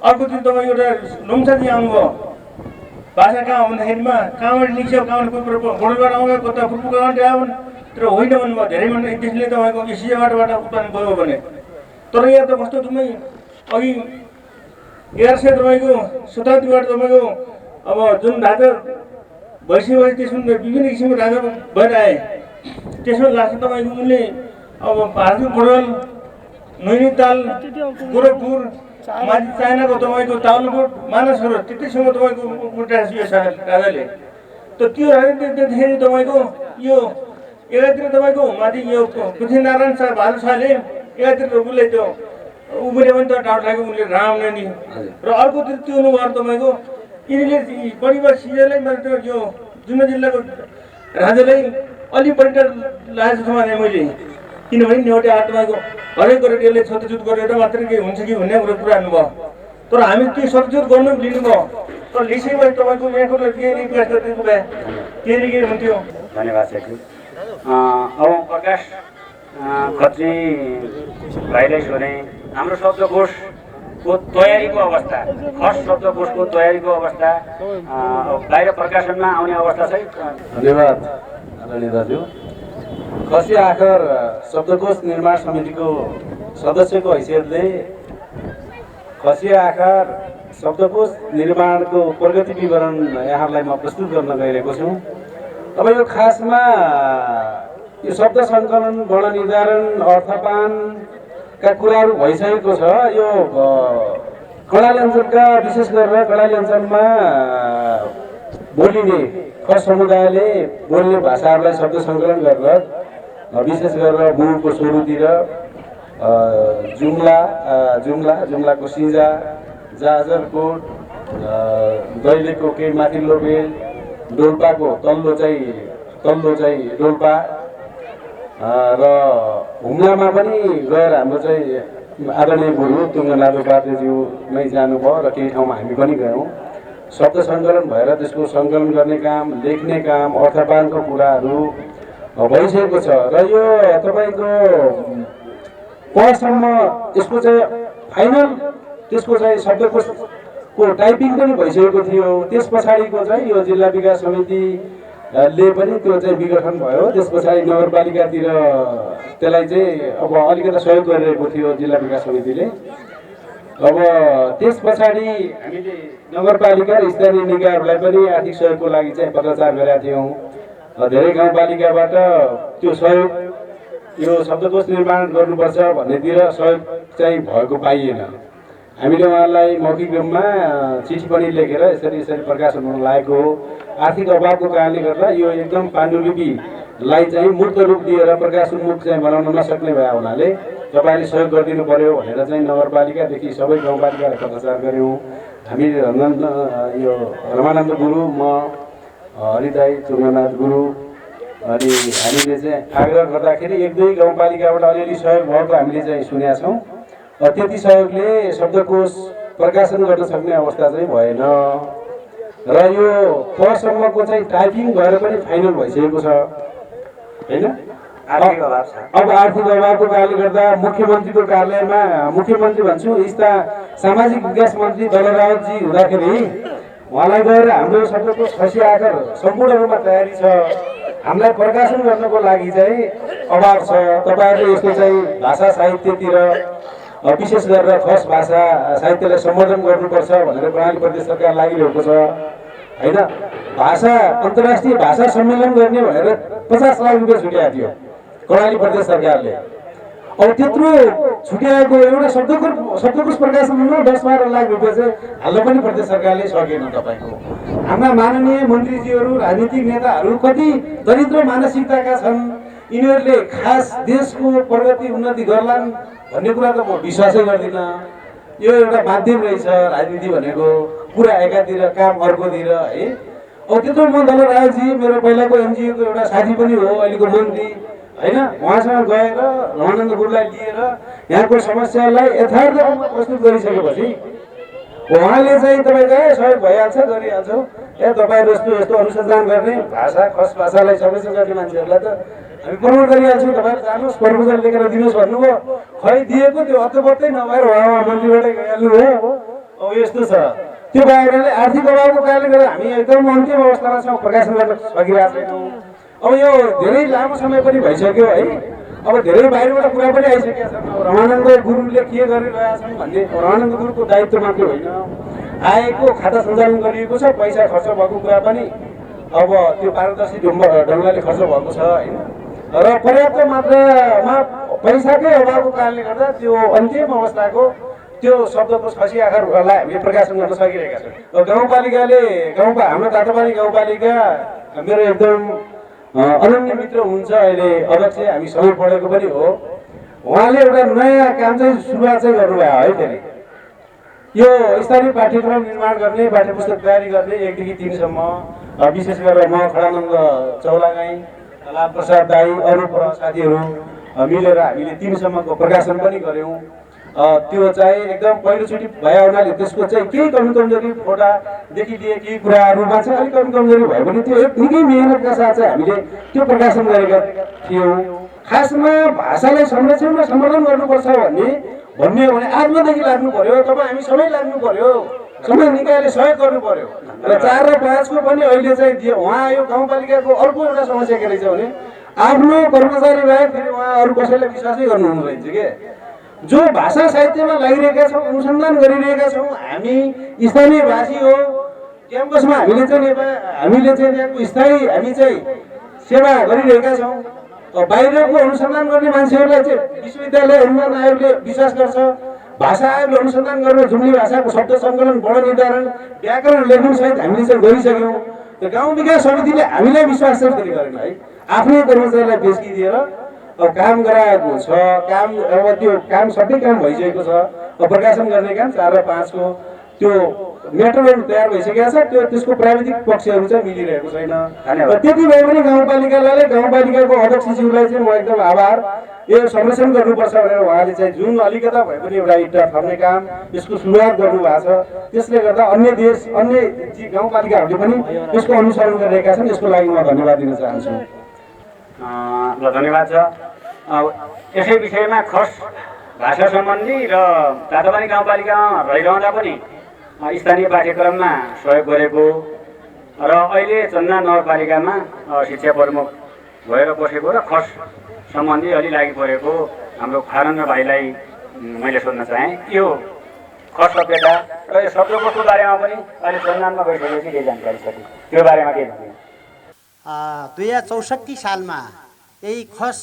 अर्को दिन तपाईँ एउटा लोम्साजी आउनुभयो। भाषा कहाँ हो भन्दाखेरिमा कहाँबाट निस्क्छ, कहाँबाट कोही बडोबाट आउँयो, कता फुपूबाट आयो तर होइन भन्नुभयो। धेरै मान्छे त्यसले तपाईँको सिजैबाट उत्पादन गयो भने। तर यहाँ त कस्तो तपाईँ अघि 1100 तपाईँको शताब्दीबाट तपाईँको अब जुन राजा भइसकेपछि त्यसमा विभिन्न किसिमको राजा भएर आए। त्यसमा लास्ट तपाईँको उनले अब भारतको बडवाल, नैनीताल, गोरखपुर, माथि चाइनाको तपाईँको तालकोट, मानसहरू त्यतिसम्म तपाईँको उल्टायो राजाले। त त्यो राजा देख्दाखेरि तपाईँको यो एकातिर तपाईँको माथि यो पृथ्वीनारायण शाह बहादुर शाहले एकातिर उसले त्यो उब्रे पनि त डाउट लाग्यो उसले रामले नि र अर्कोतिर त्यो हुनुभयो तपाईँको यिनीले परिवार सिजैलाई मात्र यो जुम्ला जिल्लाको राजालाई अलि बढी लागेको छ भने मैले। किनभने नेउटे हात तपाईँको हरेक गरेर यसले छतछुत गरेर मात्रै केही हुन्छ कि भन्ने कुरा हान्नुभयो। तर हामी त्यो छतछुत गर्नु लिनुभयो। तर लिसेपछि तपाईँको यहाँको केही रिक्वेस्ट गरिदिनु भए केही हुन्थ्यो। धन्यवाद साथी। अब प्रकाश खत्री भाइलाई सोधेँ, हाम्रो शब्दकोशको तयारीको अवस्था, खस शब्दकोशको तयारीको अवस्था बाहिर प्रकाशनमा आउने अवस्था छ? धन्यवाद आदरणीय दाजु। खसी आखर शब्दकोश निर्माण समितिको सदस्यको हैसियतले खसी आखर शब्दकोश निर्माणको प्रगति विवरण यहाँलाई म प्रस्तुत गर्न गइरहेको छु। तपाईँको खासमा यो शब्द सङ्कलन, वर्णनिर्धारण, अर्थपानका कुराहरू भइसकेको छ। यो कर्णाली अञ्चलका विशेष गरेर कर्णाली अञ्चलमा बोलिने खस समुदायले बोल्ने भाषाहरूलाई शब्द सङ्कलन गरेर विशेष गरेर मुरको सुरुतिर जुम्लाको सिँजा, जाजरकोट, दैलेखको केही माथिल्लो बेल, डोल्पाको तल्लो चाहिँ डोल्पा र हुम्लामा पनि गएर हाम्रो चाहिँ आदरणीय गुरु तुङ्गनाथ उपाध्यायज्यू नै जानुभयो र केही ठाउँमा हामी पनि गयौँ। शब्द सङ्कलन भएर त्यसको सङ्कलन गर्ने काम, लेख्ने काम, अर्थपानको कुराहरू भइसकेको छ र यो तपाईँको पढसम्म यसको चाहिँ फाइनल त्यसको चाहिँ शब्दकोशको टाइपिङ पनि भइसकेको थियो। त्यस पछाडिको चाहिँ यो जिल्ला विकास समिति ले पनि त्यो चाहिँ विघटन भयो। त्यस पछाडि नगरपालिकातिर त्यसलाई चाहिँ अब अलिकति सहयोग गरिरहेको थियो जिल्ला विकास समितिले। अब त्यस पछाडि हामीले नगरपालिका र स्थानीय निकायहरूलाई पनि आर्थिक सहयोगको लागि चाहिँ पत्राचार गरेका थियौँ। धेरै गाउँपालिकाबाट त्यो सहयोग यो शब्दकोश निर्माण गर्नुपर्छ भन्नेतिर सहयोग चाहिँ भएको पाइएन। हामीले उहाँलाई मौखिक रूपमा चिठी पनि लेखेर यसरी प्रकाशन हुन लागेको हो। आर्थिक अभावको कारणले गर्दा यो एकदम पाण्डुलिपिलाई चाहिँ मूर्त रूप दिएर प्रकाश उन्मुख चाहिँ बनाउन नसक्ने भए हुनाले तपाईँले सहयोग गरिदिनु पर्यो भनेर चाहिँ नगरपालिकादेखि सबै गाउँपालिकालाई पत्राचार गऱ्यौँ। हामी यो रमानन्द गुरु, म हरिदाई चुङ्गनाथ गुरु अनि हामीले चाहिँ आग्रह गर्दाखेरि 1-2 गाउँपालिकाबाट अलिअलि सहयोग भएको हामीले चाहिँ सुनेका छौँ। त्यति सहयोगले शब्दकोश प्रकाशन गर्न सक्ने अवस्था चाहिँ भएन र यो पसम्मको चाहिँ टाइपिङ भएर पनि फाइनल भइसकेको छ हैन। अब आर्थिक अभावको कारणले गर्दा मुख्यमन्त्रीको कार्यालयमा, मुख्यमन्त्री भन्छु यस्ता सामाजिक विकास मन्त्री दलरावजी हुँदाखेरि उहाँलाई गएर हाम्रो शब्दकोश खसी आकर सम्पूर्ण रूपमा तयारी छ। हामीलाई प्रकाशन गर्नको लागि चाहिँ अभाव छ। तपाईँहरूले यस्तो चाहिँ भाषा साहित्यतिर विशेष गरेर खस भाषा साहित्यलाई सम्वर्धन गर्नुपर्छ भनेर कर्णाली प्रदेश सरकार लागिरहेको छ हैन। भाषा अन्तर्राष्ट्रिय भाषा सम्मेलन गर्ने भनेर 50 लाख रुपियाँ छुट्याएको थियो कर्णाली प्रदेश सरकारले। अब त्यत्रो छुट्याएको एउटा शब्दकोश प्रकाशन हुन 10-12 लाख रुपियाँ चाहिँ हाल्न पनि प्रदेश सरकारले सकेन। तपाईँको हाम्रा माननीय मन्त्रीजीहरू, राजनीतिक नेताहरू कति दरिद्र मानसिकताका छन्। यिनीहरूले खास देशको प्रगति उन्नति गर्लान् भन्ने कुरा त म विश्वासै गर्दिनँ। यो एउटा माध्यम रहेछ राजनीति भनेको, कुरा एकातिर काम अर्कोतिर है। अब त्यत्रो म दलरावजी मेरो पहिलाको एनजिओको एउटा साथी पनि हो, अहिलेको मन्त्री हैन। उहाँसँग गएर रमानन्द गुरुलाई लिएर यहाँको समस्यालाई यथार्थ रूपमा प्रस्तुत गरिसकेपछि उहाँले चाहिँ तपाईँको सहयोग भइहाल्छ, गरिहाल्छौँ। तपाईँहरू यस्तो अनुसन्धान गर्ने भाषा खस भाषालाई संरक्षण गर्ने मान्छेहरूलाई त हामी प्रमोट गरिहाल्छौँ। तपाईँहरू जानुहोस्, प्रपोजल लेखेर दिनुहोस् भन्नुभयो। खै दिएको त्यो अत्तपत्तै नभएर उहाँ मन्त्रीबाटै गइहाल्नु भयो। अब यस्तो छ। त्यो बाहेकले आर्थिक अभावको कारणले गर्दा हामी एकदम अन्तिम अवस्थामा छौँ, प्रकाशन गर्न सकिरहेको छैनौँ। अब यो धेरै लामो समय पनि भइसक्यो है। अब धेरै बाहिरबाट कुरा पनि आइसकेका छन्। रमानन्द गुरुले के गरिरहेका छन् भन्ने रमानन्द गुरुको दायित्व मात्रै होइन, आएको खाता सञ्चालन गरिएको छ, पैसा खर्च भएको कुरा पनि अब त्यो पारदर्शी ढङ्गले खर्च भएको छ हैन। र पर्याप्त मात्रामा पैसाकै अभावको कारणले गर्दा त्यो अन्तिम अवस्थाको त्यो शब्दकोश खसी आकारलाई हामीले प्रकाशन गर्न सकिरहेका छौँ। गाउँपालिकाले हाम्रो तातोपानी गाउँपालिका मेरो एकदम अनन्य मित्र हुनुहुन्छ अहिले अध्यक्ष, हामी सँगै पढेको पनि हो। उहाँले एउटा नयाँ काम चाहिँ सुरुवात चाहिँ गर्नुभयो है। फेरि यो स्थानीय पाठ्यक्रम निर्माण गर्ने, पाठ्यपुस्तक तयारी गर्ने 1 देखि 3 सम्म, विशेष गरेर म खडानन्द चौलागाई, लाल प्रसाद दाई, अरू साथीहरू मिलेर हामीले 3 सम्मको प्रकाशन पनि गऱ्यौँ। त्यो चाहिँ एकदम पहिलोचोटि भए हुनाले त्यसको चाहिँ केही कमजोरी फोटादेखि लिए केही कुराहरूमा चाहिँ अलिक कमजोरी भयो भने त्यो निकै मेहनतका साथ चाहिँ हामीले त्यो प्रकाशन गरेका थियौँ। खासमा भाषालाई संरक्षण र सम्वर्धन गर्नुपर्छ भन्ने हो भने आत्मदेखि लाग्नु पर्यो। तपाईँ हामी सबै लाग्नु पर्यो, सबै निकायले सहयोग गर्नु पर्यो। र 4 र 5 को पनि अहिले चाहिँ उहाँ यो गाउँपालिकाको अर्को एउटा समस्या के रहेछ भने आफ्नो कर्मचारी बाहेक फेरि उहाँ अरू कसैलाई विश्वासै गर्नुहुँदो रहेछ के। जो भाषा साहित्यमा लागिरहेका छौँ, अनुसन्धान गरिरहेका छौँ, हामी स्थानीयवासी हो। क्याम्पसमा हामीले चाहिँ त्यहाँको स्थायी हामी चाहिँ सेवा गरिरहेका छौँ। बाहिरको अनुसन्धान गर्ने मान्छेहरूलाई चाहिँ विश्वविद्यालय अनुदान आयोगले विश्वास गर्छ। भाषा आयोगले अनुसन्धान गरेर जुम्ली भाषाको शब्द सङ्कलन, वर्ण निर्धारण, व्याकरण लेखन सहित हामीले चाहिँ गरिसक्यौँ। त्यो गाउँ विकास समितिले हामीलाई विश्वास चाहिँ फेरि गरेन है। आफ्नै कर्मचारीलाई बेचकी दिएर अब काम गराएको छ। अब त्यो काम सबै काम भइसकेको छ। प्रकाशन गर्ने काम 4 र 5 को त्यो मेटेरियल तयार भइसकेको छ। त्यसको प्राविधिक पक्षहरू चाहिँ मिलिरहेको छैन। त्यति भए पनि गाउँपालिकाको अध्यक्षज्यूलाई चाहिँ म एकदम आभार। यो संरक्षण गर्नुपर्छ भनेर उहाँले चाहिँ जुन अलिकता भए पनि एउटा इट्टा थप्ने काम यसको सुरुवात गर्नुभएको छ। त्यसले गर्दा अन्य गाउँपालिकाहरूले पनि यसको अनुसरण गरिरहेका छन्। यसको लागि म धन्यवाद दिन चाहन्छु। ल धन्यवाद छ। यसै विषयमा खस भाषा सम्बन्धी र तातोपानी गाउँपालिकामा रहिरहँदा पनि स्थानीय पाठ्यक्रममा सहयोग गरेको र अहिले चन्ना नगरपालिकामा शिक्षा प्रमुख भएर बसेको र खस सम्बन्धी अलि लागि परेको हाम्रो फारन भाइलाई मैले सोध्न चाहेँ। यो खस सभ्यता र यो शब्दकोशको बारेमा पनि अहिले चन्नानमा गइसकेपछि केही जानकारी छ त्यो बारेमा के भन्नु? 2064 सालमा यही खस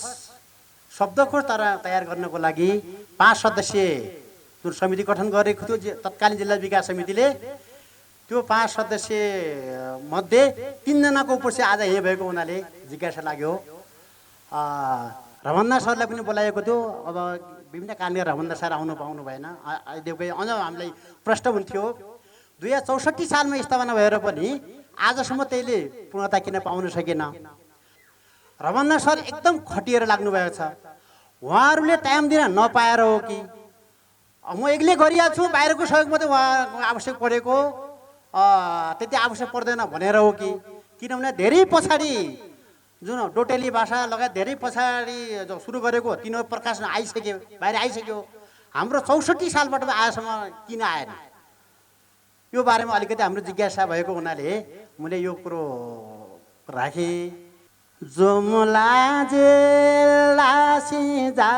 शब्दकोश तयार गर्नको लागि 5 सदस्यीय जुन समिति गठन गरेको थियो तत्कालीन जिल्ला विकास समितिले, त्यो 5 सदस्य मध्ये 3 जनाको उपस्थिति आज यही भएको हुनाले जिज्ञासा लाग्यो। रमन्ना सरलाई पनि बोलाएको थियो, अब विभिन्न कारणले रमन्ना सर आउनु पाउनु भएन। अझ हामीलाई प्रश्न हुन्थ्यो 2064 सालमा स्थापना भएर पनि आजसम्म त्यसले पूर्णता किन पाउन सकेन। रमन्ना सर एकदम खटिएर लाग्नुभएको छ। उहाँहरूले टाइम दिन नपाएर हो कि म एक्लै गरिहाल्छु, बाहिरको सहयोग मात्रै उहाँको आवश्यक परेको, त्यति आवश्यक पर्दैन भनेर हो कि, किनभने धेरै पछाडि जुन डोटेली भाषा लगायत धेरै पछाडि जो सुरु गरेको तिनीहरू प्रकाशन आइसक्यो, बाहिर आइसक्यो। हाम्रो 64 सालबाट आजसम्म किन आएन, यो बारेमा अलिकति हाम्रो जिज्ञासा भएको हुनाले मैले यो कुरो राखेँ। जुम्ला जिल्ला सिजा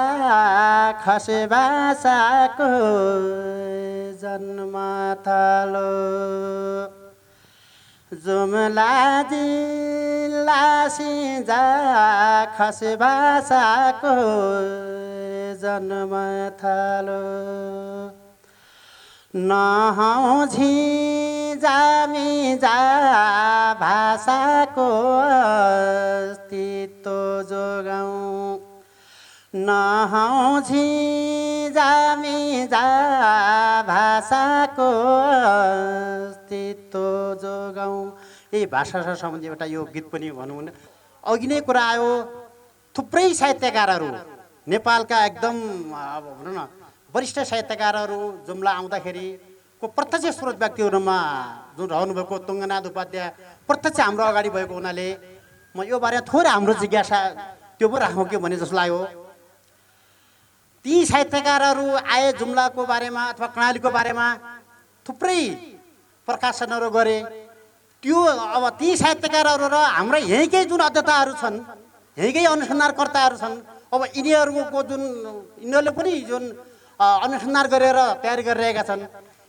खसे भाषाको जन्म थालो, जुम्ला जिल्ला सिजा खसे भाषाको जन्म थालो, नहौँ झिजामिजा भाषाको अस्तित्व जोगाउँ, नहौँ झिजामिजा भाषाको अस्तित्व जोगाउँ। यही भाषा सम्बन्धी एउटा यो गीत पनि भनौँ भने अघि नै कुरा आयो। थुप्रै साहित्यकारहरू नेपालका एकदम भनौँ न वरिष्ठ साहित्यकारहरू जुम्ला आउँदाखेरि को प्रत्यक्ष स्रोत व्यक्तिहरूमा जुन रहनुभएको तुङ्गनाथ उपाध्याय प्रत्यक्ष हाम्रो अगाडि भएको हुनाले म यो बारेमा थोरै हाम्रो जिज्ञासा त्यो पो राखौँ कि भने जस्तो लाग्यो। ती साहित्यकारहरू आए जुम्लाको बारेमा अथवा कर्णालीको बारेमा थुप्रै प्रकाशनहरू गरे। त्यो अब ती साहित्यकारहरू र हाम्रा यहीँकै जुन अध्येताहरू छन्, यहीँकै अनुसन्धानकर्ताहरू छन्, अब यिनीहरूको जुन यिनीहरूले पनि जुन अनुसन्धान गरेर तयारी गरिरहेका छन्,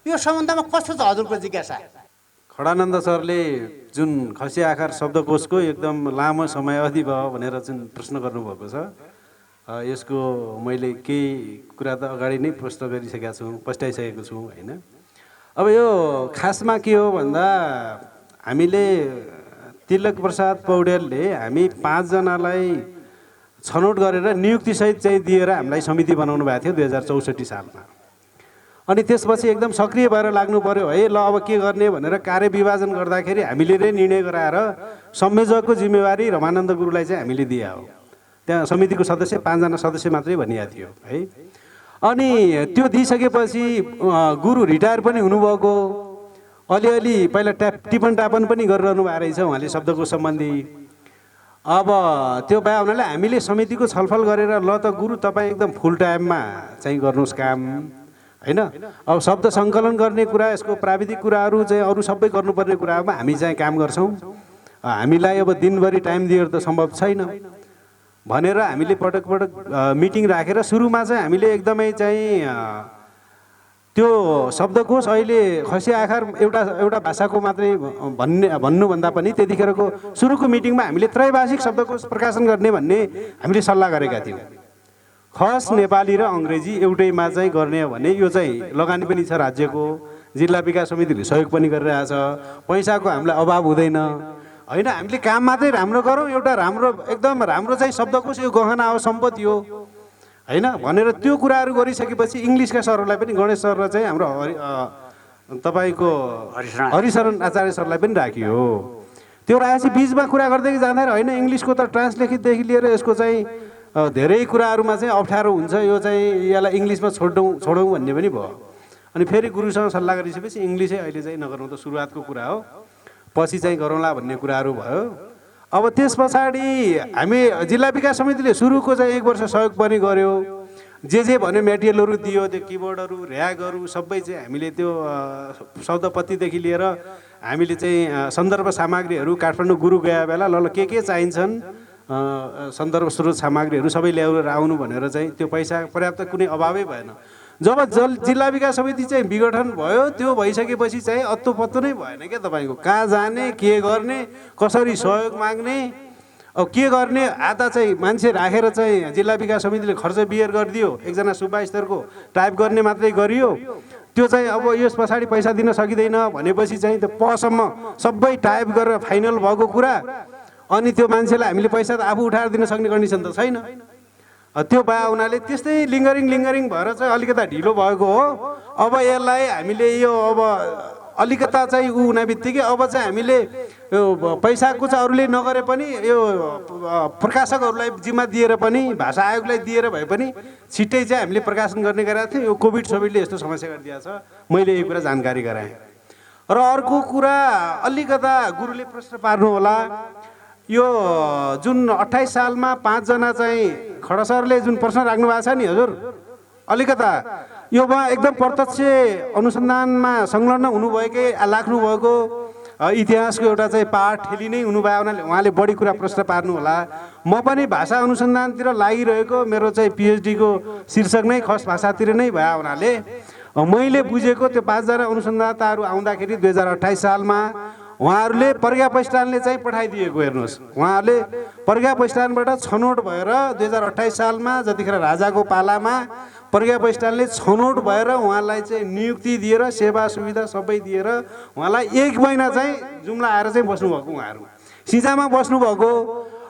यो सम्बन्धमा कस्तो छ हजुरको जिज्ञासा? खडानन्द सरले जुन खसी आकार शब्दकोशको एकदम लामो समय अवधि भयो भनेर जुन प्रश्न गर्नुभएको छ, यसको मैले केही कुरा त अगाडि नै प्रश्न गरिसकेका छु, पस्टाइसकेको छु होइन। अब यो खासमा के हो भन्दा हामीले तिलक प्रसाद पौडेलले हामी 5 जनालाई छनौट गरेर नियुक्तिसहित चाहिँ दिएर हामीलाई समिति बनाउनु भएको थियो 2064 सालमा। अनि त्यसपछि एकदम सक्रिय भएर लाग्नु पर्यो है, ल अब के गर्ने भनेर कार्य विभाजन गर्दाखेरि हामीले नै निर्णय गराएर संयोजकको जिम्मेवारी रमानन्द गुरुलाई चाहिँ हामीले दिए हो। त्यहाँ समितिको सदस्य 5 जना सदस्य मात्रै भनिएको थियो है। अनि त्यो दिइसकेपछि गुरु रिटायर पनि हुनुभएको, अलिअलि पहिला टिपन टापन पनि गरिरहनु भएको रहेछ उहाँले शब्दकोश सम्बन्धी। अब त्यो भए हुनाले हामीले समितिको छलफल गरेर ल त गुरु तपाईँ एकदम फुल टाइममा चाहिँ गर्नुहोस् काम होइन। अब शब्द सङ्कलन गर्ने कुरा, यसको प्राविधिक कुराहरू चाहिँ अरू सबै गर्नुपर्ने कुरामा हामी चाहिँ काम गर्छौँ, हामीलाई अब दिनभरि टाइम दिएर त सम्भव छैन भनेर हामीले पटक पटक मिटिङ राखेर सुरुमा चाहिँ हामीले एकदमै चाहिँ त्यो शब्दकोश अहिले खसी आकार एउटा भाषाको मात्रै भन्नुभन्दा पनि त्यतिखेरको सुरुको मिटिङमा हामीले त्रैभाषिक शब्दकोश प्रकाशन गर्ने भन्ने हामीले सल्लाह गरेका थियौँ। खस नेपाली र अङ्ग्रेजी एउटैमा चाहिँ गर्ने हो भने यो चाहिँ लगानी पनि छ राज्यको, जिल्ला विकास समितिले सहयोग पनि गरिरहेछ, पैसाको हामीलाई अभाव हुँदैन होइन। हामीले काम मात्रै राम्रो गरौँ, एउटा राम्रो एकदम राम्रो चाहिँ शब्दकोश यो गहना हो, सम्पत्ति हो होइन भनेर त्यो कुराहरू गरिसकेपछि इङ्ग्लिसका सरहरूलाई पनि गणेश सर र चाहिँ हाम्रो तपाईँको हरिशरण आचार्य सरलाई पनि राखियो। त्यो राखेपछि बिचमा कुरा गर्दै जाँदाखेरि होइन इङ्ग्लिसको त ट्रान्सलेटदेखि लिएर यसको चाहिँ धेरै कुराहरूमा चाहिँ अप्ठ्यारो हुन्छ, यो चाहिँ यसलाई इङ्ग्लिसमा छोडौँ भन्ने पनि भयो। अनि फेरि गुरुसँग सल्लाह गरिसकेपछि इङ्ग्लिसै अहिले चाहिँ नगरौँ त सुरुवातको कुरा हो, पछि चाहिँ गरौँला भन्ने कुराहरू भयो। अब त्यस पछाडि हामी जिल्ला विकास समितिले सुरुको चाहिँ 1 वर्ष सहयोग पनि गर्यो, जे भन्यो मेटेरियलहरू दियो, त्यो किबोर्डहरू ऱ्यागहरू सबै चाहिँ हामीले त्यो शब्दपत्तिदेखि लिएर हामीले चाहिँ सन्दर्भ सामग्रीहरू काठमाडौँ गुरु गए बेला ल के चाहिन्छन् सन्दर्भ स्रोत सामग्रीहरू सबै ल्याएर आउनु भनेर चाहिँ त्यो पैसा पर्याप्त कुनै अभावै भएन। जब जिल्ला विकास समिति चाहिँ विघटन भयो त्यो भइसकेपछि चाहिँ अत्तो पत्तो नै भएन क्या तपाईँको कहाँ जाने के गर्ने कसरी सहयोग माग्ने अब के गर्ने। आधा चाहिँ मान्छे राखेर चाहिँ जिल्ला विकास समितिले खर्च बिहेर गरिदियो, एकजना सुब्बा स्तरको टाइप गर्ने मात्रै गरियो। त्यो चाहिँ अब यस पछाडि पैसा दिन सकिँदैन भनेपछि चाहिँ त्यो पसम्म सबै टाइप गरेर फाइनल भएको कुरा, अनि त्यो मान्छेलाई हामीले पैसा त आफू उठाएर दिन सक्ने कन्डिसन त छैन। त्यो भए हुनाले त्यस्तै लिङ्गरिङ भएर चाहिँ अलिकता ढिलो भएको हो। अब यसलाई हामीले यो अब अलिकता चाहिँ ऊ हुने बित्तिकै अब चाहिँ हामीले यो पैसाको चाहिँ अरूले नगरे पनि यो प्रकाशकहरूलाई जिम्मा दिएर पनि भाषा आयोगलाई दिएर भए पनि छिट्टै चाहिँ हामीले प्रकाशन गर्ने गरेको थियो। यो कोभिडले यस्तो समस्या गरिदिएको छ, मैले यो कुरा जानकारी गराएँ। र अर्को कुरा अलिकता गुरुले प्रश्न पार्नु होला, यो जुन 28 सालमा 5 जना चाहिँ खडा सरले जुन प्रश्न राख्नु भएको छ नि हजुर, अलिकता योमा एकदम प्रत्यक्ष अनुसन्धानमा संलग्न हुनुभएकै लाग्नुभएको इतिहासको एउटा चाहिँ पाठ ठेली नै हुनुभयो हुनाले उहाँले बढी कुरा प्रश्न पार्नु होला। म पनि भाषा अनुसन्धानतिर लागिरहेको, मेरो चाहिँ पिएचडीको शीर्षक नै खस भाषातिर नै भयो हुनाले मैले बुझेको त्यो 5 जना अनुसन्धाताहरू आउँदाखेरि 2028 सालमा उहाँहरूले प्रज्ञा प्रतिष्ठानले चाहिँ पठाइदिएको, हेर्नुहोस् उहाँहरूले प्रज्ञा प्रतिष्ठानबाट छनौट भएर 2028 सालमा जतिखेर राजाको पालामा प्रज्ञा प्रतिष्ठानले छनौट भएर उहाँलाई चाहिँ नियुक्ति दिएर सेवा सुविधा सबै दिएर उहाँलाई 1 महिना चाहिँ जुम्ला आएर चाहिँ बस्नुभएको, उहाँहरू सिजामा बस्नुभएको।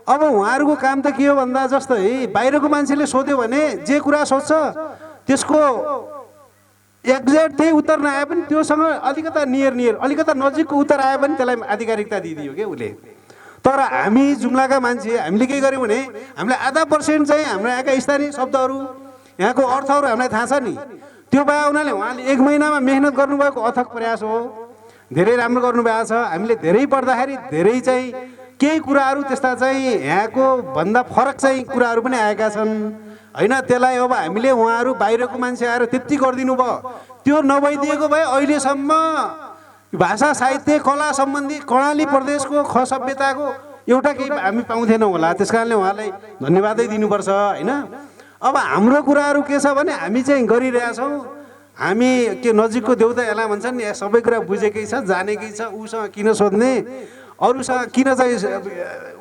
अब उहाँहरूको काम त के हो भन्दा जस्तै बाहिरको मान्छेले सोध्यो भने जे कुरा सोध्छ त्यसको एक्ज्याक्ट त्यही उत्तर नआए पनि त्योसँग अलिकता नियर अलिकता नजिकको उत्तर आए पनि त्यसलाई आधिकारिकता दिइदियो क्या उसले। तर हामी जुम्लाका मान्छे हामीले के गर्यौँ भने हामीलाई आधा % चाहिँ हाम्रो यहाँका स्थानीय शब्दहरू यहाँको अर्थहरू हामीलाई थाहा छ नि, त्यो भए हुनाले उहाँले 1 महिनामा मेहनत गर्नुभएको अथक प्रयास हो, धेरै राम्रो गर्नुभएको छ। हामीले धेरै पढ्दाखेरि धेरै चाहिँ केही कुराहरू त्यस्ता चाहिँ यहाँको भन्दा फरक चाहिँ कुराहरू पनि आएका छन् होइन। त्यसलाई अब हामीले उहाँहरू बाहिरको मान्छे आएर त्यति गरिदिनु भयो, त्यो नभइदिएको भए अहिलेसम्म भाषा साहित्य कला सम्बन्धी कर्णाली प्रदेशको सभ्यताको एउटा केही हामी पाउँथेनौँ होला। त्यस कारणले उहाँलाई धन्यवादै दिनुपर्छ होइन। अब हाम्रो कुराहरू के छ भने हामी चाहिँ गरिरहेछौँ, हामी के नजिकको देउता यसलाई भन्छन् नि, सबै कुरा बुझेकै छ जानेकै छ, उसँग किन सोध्ने अरूसँग किन चाहिँ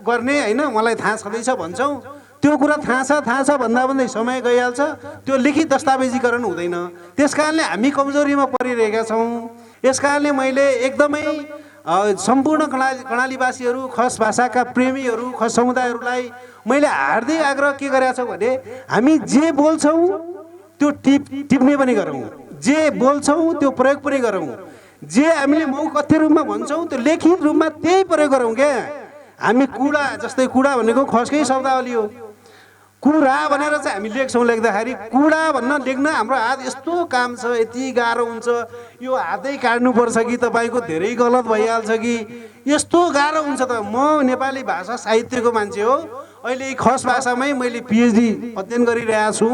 गर्ने होइन, मलाई थाहा छँदैछ भन्छौँ। त्यो कुरा थाहा छ भन्दै समय गइहाल्छ, त्यो लिखित दस्तावेजीकरण हुँदैन। त्यस कारणले हामी कमजोरीमा परिरहेका छौँ। यस कारणले मैले एकदमै सम्पूर्ण कर्णालीवासीहरू खस भाषाका प्रेमीहरू खस समुदायहरूलाई मैले हार्दिक आग्रह के गरेका छु भने हामी जे बोल्छौँ त्यो टिप्ने पनि गरौँ, जे बोल्छौँ त्यो प्रयोग पनि गरौँ, जे हामीले मौखत्य रूपमा भन्छौँ त्यो लेखित रूपमा त्यही प्रयोग गरौँ क्या। हामी कुडा जस्तै कुडा भनेको खसकै शब्दावली हो, कुरा भनेर चाहिँ हामी लेख्छौँ, लेख्दाखेरि कुडा भन्न लेख्न हाम्रो हात यस्तो काम छ, यति गाह्रो हुन्छ, यो हातै काट्नुपर्छ कि तपाईँको धेरै गलत भइहाल्छ कि यस्तो गाह्रो हुन्छ। त म नेपाली भाषा साहित्यको मान्छे हो, अहिले खस भाषामै मैले पिएचडी अध्ययन गरिरहेको छु,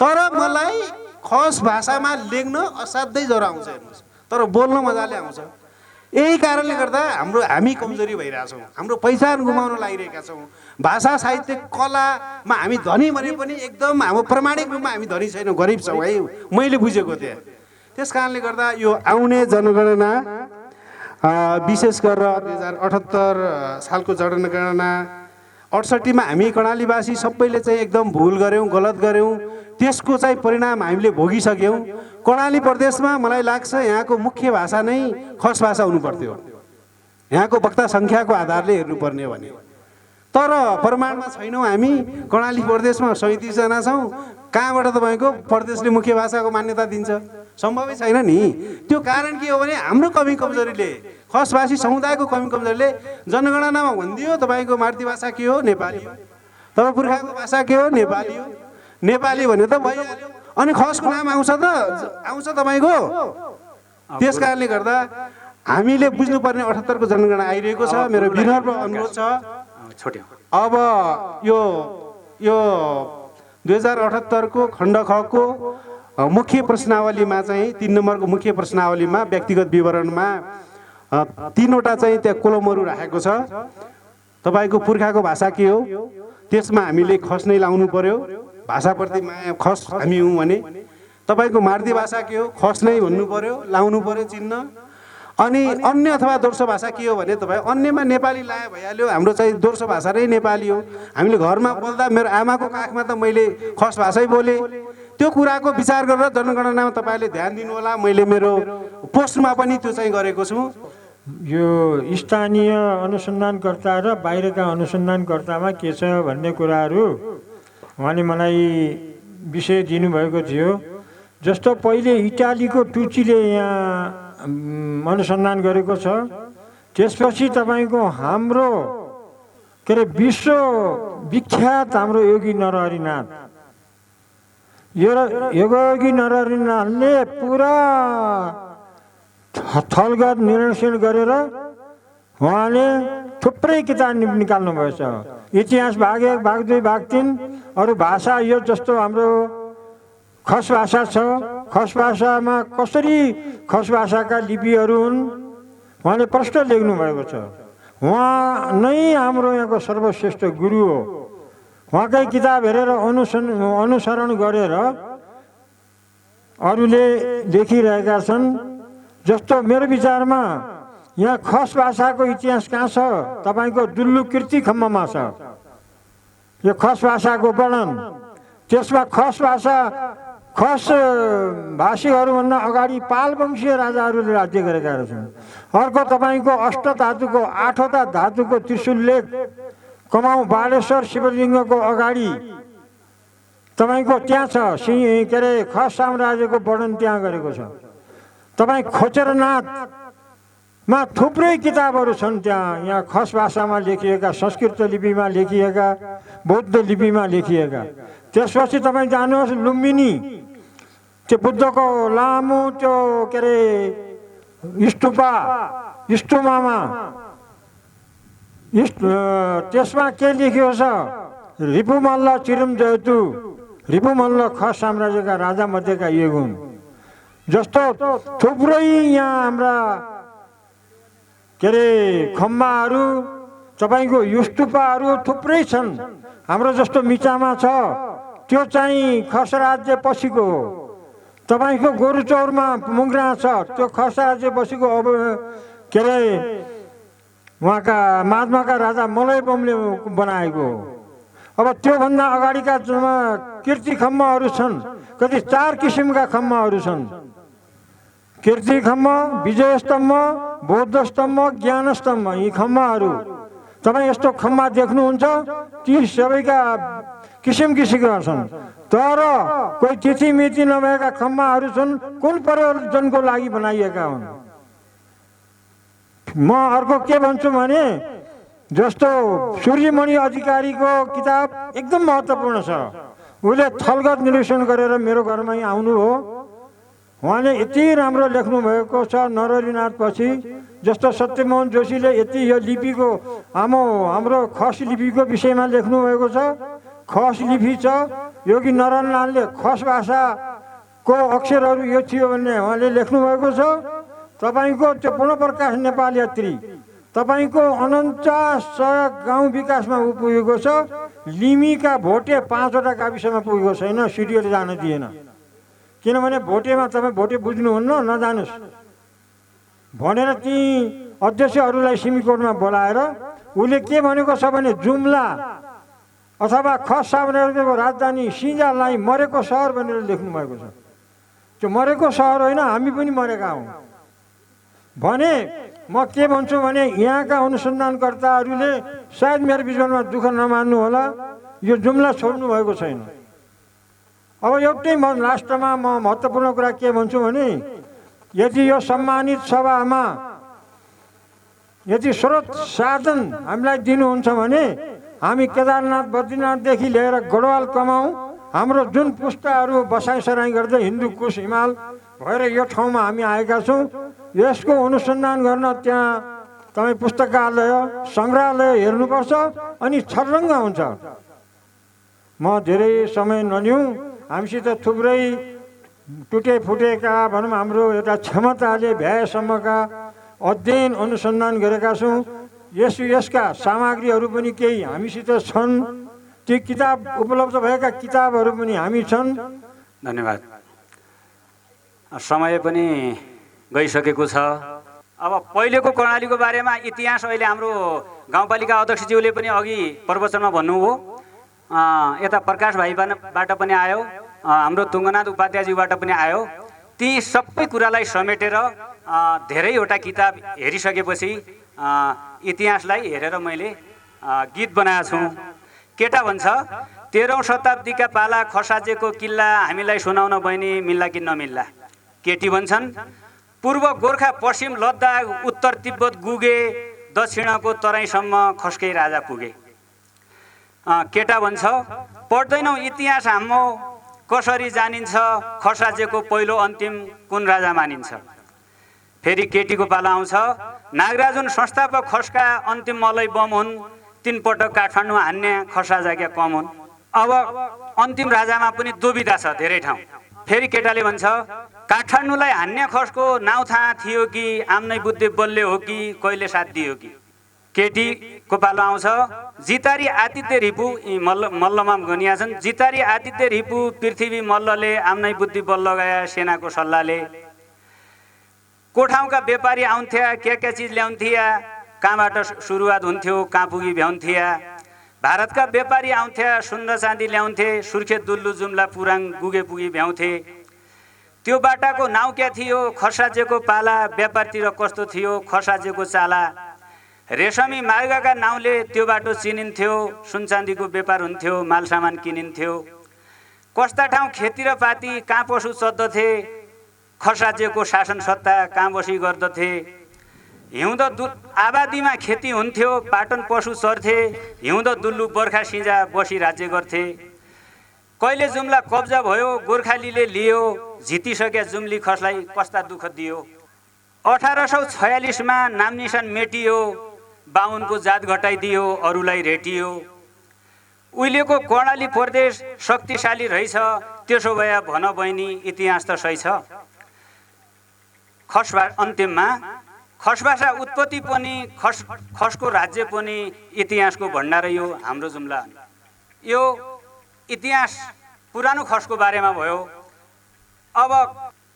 तर मलाई खस भाषामा लेख्न असाध्यै ज्वरो आउँछ हेर्नुहोस्, तर बोल्न मजाले आउँछ। यही कारणले गर्दा हामी कमजोरी भइरहेछौँ, हाम्रो पहिचान गुमाउन लागिरहेका छौँ। भाषा साहित्य कलामा हामी धनी भने पनि एकदम हाम्रो प्रमाणिक रूपमा हामी धनी छैनौँ, गरिब छौँ है, मैले बुझेको थिएँ। त्यस कारणले गर्दा यो आउने जनगणना विशेष गरेर 2078 सालको जनगणना 68 मा हामी कर्णालीवासी सबैले चाहिँ एकदम भुल गऱ्यौँ, गलत गऱ्यौँ, त्यसको चाहिँ परिणाम हामीले भोगिसक्यौँ। कर्णाली प्रदेशमा मलाई लाग्छ यहाँको मुख्य भाषा नै खस भाषा हुनु पर्थ्यो, यहाँको वक्ता सङ्ख्याको आधारले हेर्नुपर्ने हो भने। तर प्रमाणमा छैनौँ हामी, कर्णाली प्रदेशमा 37 जना छौँ, कहाँबाट तपाईँको प्रदेशले मुख्य भाषाको मान्यता दिन्छ? सम्भवै छैन नि। त्यो कारण के हो भने हाम्रो कमी कमजोरीले, खसभाषी समुदायको कमी कमजोरीले जनगणनामा भनिदियो तपाईँको मातृभाषा के हो? नेपाली हो। तपाईँ पुर्खाको भाषा के हो? नेपाली हो। नेपाली भने त भइहाल्यो, अनि खसको नाम आउँछ त आउँछ तपाईँको। त्यस कारणले गर्दा हामीले बुझ्नुपर्ने 78 को जनगणना आइरहेको छ। मेरो विनम्र अनुरोध छ, अब यो 2078 को खण्ड ख को मुख्य प्रश्नावलीमा चाहिँ 3 नम्बरको मुख्य प्रश्नावलीमा व्यक्तिगत विवरणमा 3वटा चाहिँ त्यहाँ कोलमहरू राखेको छ। तपाईँको पुर्खाको भाषा के हो, त्यसमा हामीले खस नै लाउनु पर्यो। भाषाप्रति माया खस हामी हौँ भने। तपाईँको मार्दी भाषा के हो, खस नै भन्नु पर्यो, लाउनु पर्यो चिन्ह। अनि अन्य अथवा दोस्रो भाषा के हो भने तपाईँ अन्यमा नेपाली लाए भइहाल्यो, हाम्रो चाहिँ दोस्रो भाषा नै नेपाली हो। हामीले घरमा बोल्दा मेरो आमाको काखमा त मैले खस भाषै बोलेँ। त्यो कुराको विचार गरेर जनगणनामा तपाईँले ध्यान दिनु होला। मैले मेरो पोस्टमा पनि त्यो चाहिँ गरेको छु। यो स्थानीय अनुसन्धानकर्ता र बाहिरका अनुसन्धानकर्तामा के छ भन्ने कुराहरू उहाँले मलाई विषय दिनुभएको थियो। जस्तो पहिले इटालीको टुचीले यहाँ अनुसन्धान गरेको छ। त्यसपछि तपाईँको हाम्रो के अरे विश्व विख्यात हाम्रो योगी नरहरिनाथ, योगी नरहरिनाथले पुरा थलगत निरीक्षण गरेर उहाँले थुप्रै किताब निकाल्नु भएछ। इतिहास भाग 1, भाग 2, भाग 3, अरू भाषा यो जस्तो हाम्रो खस भाषा छ। खस भाषामा कसरी खस भाषाका लिपिहरू हुन् उहाँले प्रश्न लेख्नु भएको छ। उहाँ नै हाम्रो यहाँको सर्वश्रेष्ठ गुरु हो। उहाँकै किताब हेरेर अनुसरण गरेर अरूले लेखिरहेका छन्। जस्तो मेरो विचारमा यहाँ खस भाषाको इतिहास कहाँ छ, तपाईँको दुल्लु कीर्ति खम्बमा छ यो खस भाषाको वर्णन। त्यसमा खस भाषीहरूभन्दा अगाडि पाल वंशीय राजाहरूले राज्य गरेका रहेछन्। अर्को तपाईँको अष्टधातुको 8वटा धातुको त्रिशूल लेख कमाउ बालेश्वर शिवलिङ्गको अगाडि तपाईँको त्यहाँ छ। के अरे खस साम्राज्यको वर्णन त्यहाँ गरेको छ। तपाईँ खोचरनाथमा थुप्रै किताबहरू छन् त्यहाँ। यहाँ खस भाषामा लेखिएका, संस्कृत लिपिमा लेखिएका, बौद्ध लिपिमा लेखिएका। त्यसपछि तपाईँ जानुहोस् लुम्बिनी, त्यो बुद्धको लामो त्यो के अरे स्टुमामा त्यसमा के लेखिएको छ, रिपुमल्ल चिरुम जयतु, रिपुमल्ल खस साम्राज्यका राजा मध्येका एक हुन्। जस्तो थुप्रै यहाँ हाम्रा के अरे खम्बाहरू, तपाईँको युष्टुपाहरू थुप्रै छन्। हाम्रो जस्तो मिचामा छ, त्यो चाहिँ खस राज्य पछिको हो। तपाईँको गोरुचौरमा मुङ्ग्रा छ, त्यो खस राज्य पछिको अब के अरे उहाँका महात्माका राजा मलयबमले बनाएको हो। अब त्योभन्दा अगाडिका कीर्ति खम्बाहरू छन्, कति 4 किसिमका खम्बाहरू छन्। कीर्ति खम्ब, विजय स्तम्भ, बौद्ध स्तम्भ, ज्ञान स्तम्भ, यी खम्बाहरू तपाईँ यस्तो खम्बा देख्नुहुन्छ। ती सबैका किसिम किसिमका छन्। तर कोही तिथि मिति नभएका खम्बाहरू छन्, कुन प्रयोजनको लागि बनाइएका हुन्। म अर्को के भन्छु भने जस्तो सूर्यमणि अधिकारीको किताब एकदम महत्त्वपूर्ण छ। उसले थलगत निरीक्षण गरेर मेरो घरमै आउनु हो। उहाँले यति राम्रो लेख्नु भएको छ नरहरिनाथ पछि। जस्तो सत्यमोहन जोशीले यति यो लिपिको हाम्रो खस लिपिको विषयमा लेख्नु भएको छ। खस लिपि छ। योगी नरहरिनाथले खस भाषाको अक्षरहरू यो थियो भन्ने उहाँले लेख्नु भएको छ। तपाईँको त्यो पूर्णप्रकाश नेपाल यात्री तपाईँको 49 गाउँ विकासमा पुगेको छ। लिमीका भोटे 5वटा गाविसमा पुगेको छैन, सिडिओले जान दिएन। किनभने भोटेमा तपाईँ भोटे बुझ्नुहुन्न, नजानुहोस् भनेर ती अध्यक्षहरूलाई सिमीकोटमा बोलाएर उसले के भनेको छ भने जुम्ला अथवा खस साम्राज्यको राजधानी सिंजालाई मरेको सहर भनेर लेख्नु भएको छ। त्यो मरेको सहर होइन, हामी पनि मरेका हौँ भने। म के भन्छु भने यहाँका अनुसन्धानकर्ताहरूले सायद मेरो विचारमा दुःख नमान्नु होला, यो जुम्ला छोड्नु भएको छैन। अब एउटै लास्टमा म महत्त्वपूर्ण कुरा के भन्छु भने यदि यो सम्मानित सभामा यदि स्रोत साधन हामीलाई दिनुहुन्छ भने हामी केदारनाथ बद्रीनाथदेखि लिएर गढवाल कमाउँ। हाम्रो जुन पुस्ताहरू बसाइसराई गर्दै हिन्दू कुश हिमाल भएर यो ठाउँमा हामी आएका छौँ, यसको अनुसन्धान गर्न त्यहाँ तपाईँ पुस्तकालय सङ्ग्रहालय हेर्नुपर्छ अनि छर्लङ्ग हुन्छ। म धेरै समय नलिउँ, हामीसित थुप्रै टुटे फुटेका भनौँ हाम्रो एउटा क्षमताले भ्याएसम्मका अध्ययन अनुसन्धान गरेका छौँ। यसका सामग्रीहरू पनि केही हामीसित छन्। ती किताब उपलब्ध भएका किताबहरू पनि हामी छन्। धन्यवाद। समय पनि गइसकेको छ। अब पहिलेको कर्णालीको बारेमा इतिहास अहिले हाम्रो गाउँपालिका अध्यक्षज्यूले पनि अघि प्रवचनमा भन्नुभयो। यता प्रकाश भाइबाट पनि आयो, हाम्रो तुङ्गनाथ उपाध्यायज्यूबाट पनि आयो। ती सबै कुरालाई समेटेर धेरैवटा किताब हेरिसकेपछि इतिहासलाई हेरेर मैले गीत बनाएको छु। केटा भन्छ 13औं शताब्दीका पाला खसाजेको किल्ला हामीलाई सुनाउन बहिनी मिल्ला कि नमिल्ला। केटी भन्छन् पूर्व गोर्खा पश्चिम लद्दाख उत्तर तिब्बत गुगे दक्षिणको तराईसम्म खस्कै राजा पुगे। केटा भन्छ पढ्दैनौ इतिहास हाम्रो कसरी जानिन्छ खसाजेको पहिलो अन्तिम कुन राजा मानिन्छ। फेरि केटीको पालो आउँछ नागराजुन संस्थापक खसका अन्तिम मलै बम हुन्, 3 पटक काठमाडौँ हान्ने खसाजाका कम हुन्। अब अन्तिम राजामा पनि दुविधा छ धेरै ठाउँ। फेरि केटाले भन्छ काठमाडौँलाई हान्ने खसको नाउँ थाहा थियो कि आम्नै बुद्धि बल्ले हो कि कहिले साथ दियो कि। केटीको पालो आउँछ जितारी आतिथ्य रिपु मल्लमा गनिया छन्। जितारी आतिथ्य रिपु पृथ्वी मल्लले आम्नै बुद्धि बल्ल गया सेनाको सल्लाहले। कोठाउँका व्यापारी आउँथ्या के चिज ल्याउँथिया, कहाँबाट सुरुवात हुन्थ्यो कहाँ पुगी भ्याउँथिया। भारतका व्यापारी आउँथ्या सुन्न चाँदी ल्याउँथे, सुर्खेत दुल्लु जुम्ला पुराङ गुगे पुगी भ्याउँथे। त्यो बाटाको नाउँ क्या थियो खसाजेको पाला, व्यापारतिर कस्तो थियो खसाजेको चाला। रेशमी मार्गका नाउँले त्यो बाटो चिनिन्थ्यो, सुनचाँदीको व्यापार हुन्थ्यो, माल सामान किनिन्थ्यो। कस्ता ठाउँ खेती र पाती कहाँ पशु चल्दथे, खसाजेको शासन सत्ता कहाँ बसी गर्दथे। हिउँदो आबादीमा खेती हुन्थ्यो, पाटन पशु चर्थे, हिउँदो दुल्लु बर्खा सिँजा बसी राज्य गर्थे। कहिले जुम्ला कब्जा भयो गोर्खालीले लियो, जितिसके जुम्ली खसलाई कस्ता दुःख दियो। 1846 मा नाम निशान मेटियो, बाहुनको जात घटाइदियो अरूलाई रेटियो। उहिलेको कर्णाली प्रदेश शक्तिशाली रहेछ, त्यसो भए भन बहिनी इतिहास त सही छ। अन्तिममा खसभाषा उत्पत्ति पनि खसको राज्य पनि इतिहासको भण्डार यो हाम्रो जुम्ला। यो इतिहास पुरानो खसको बारेमा भयो। अब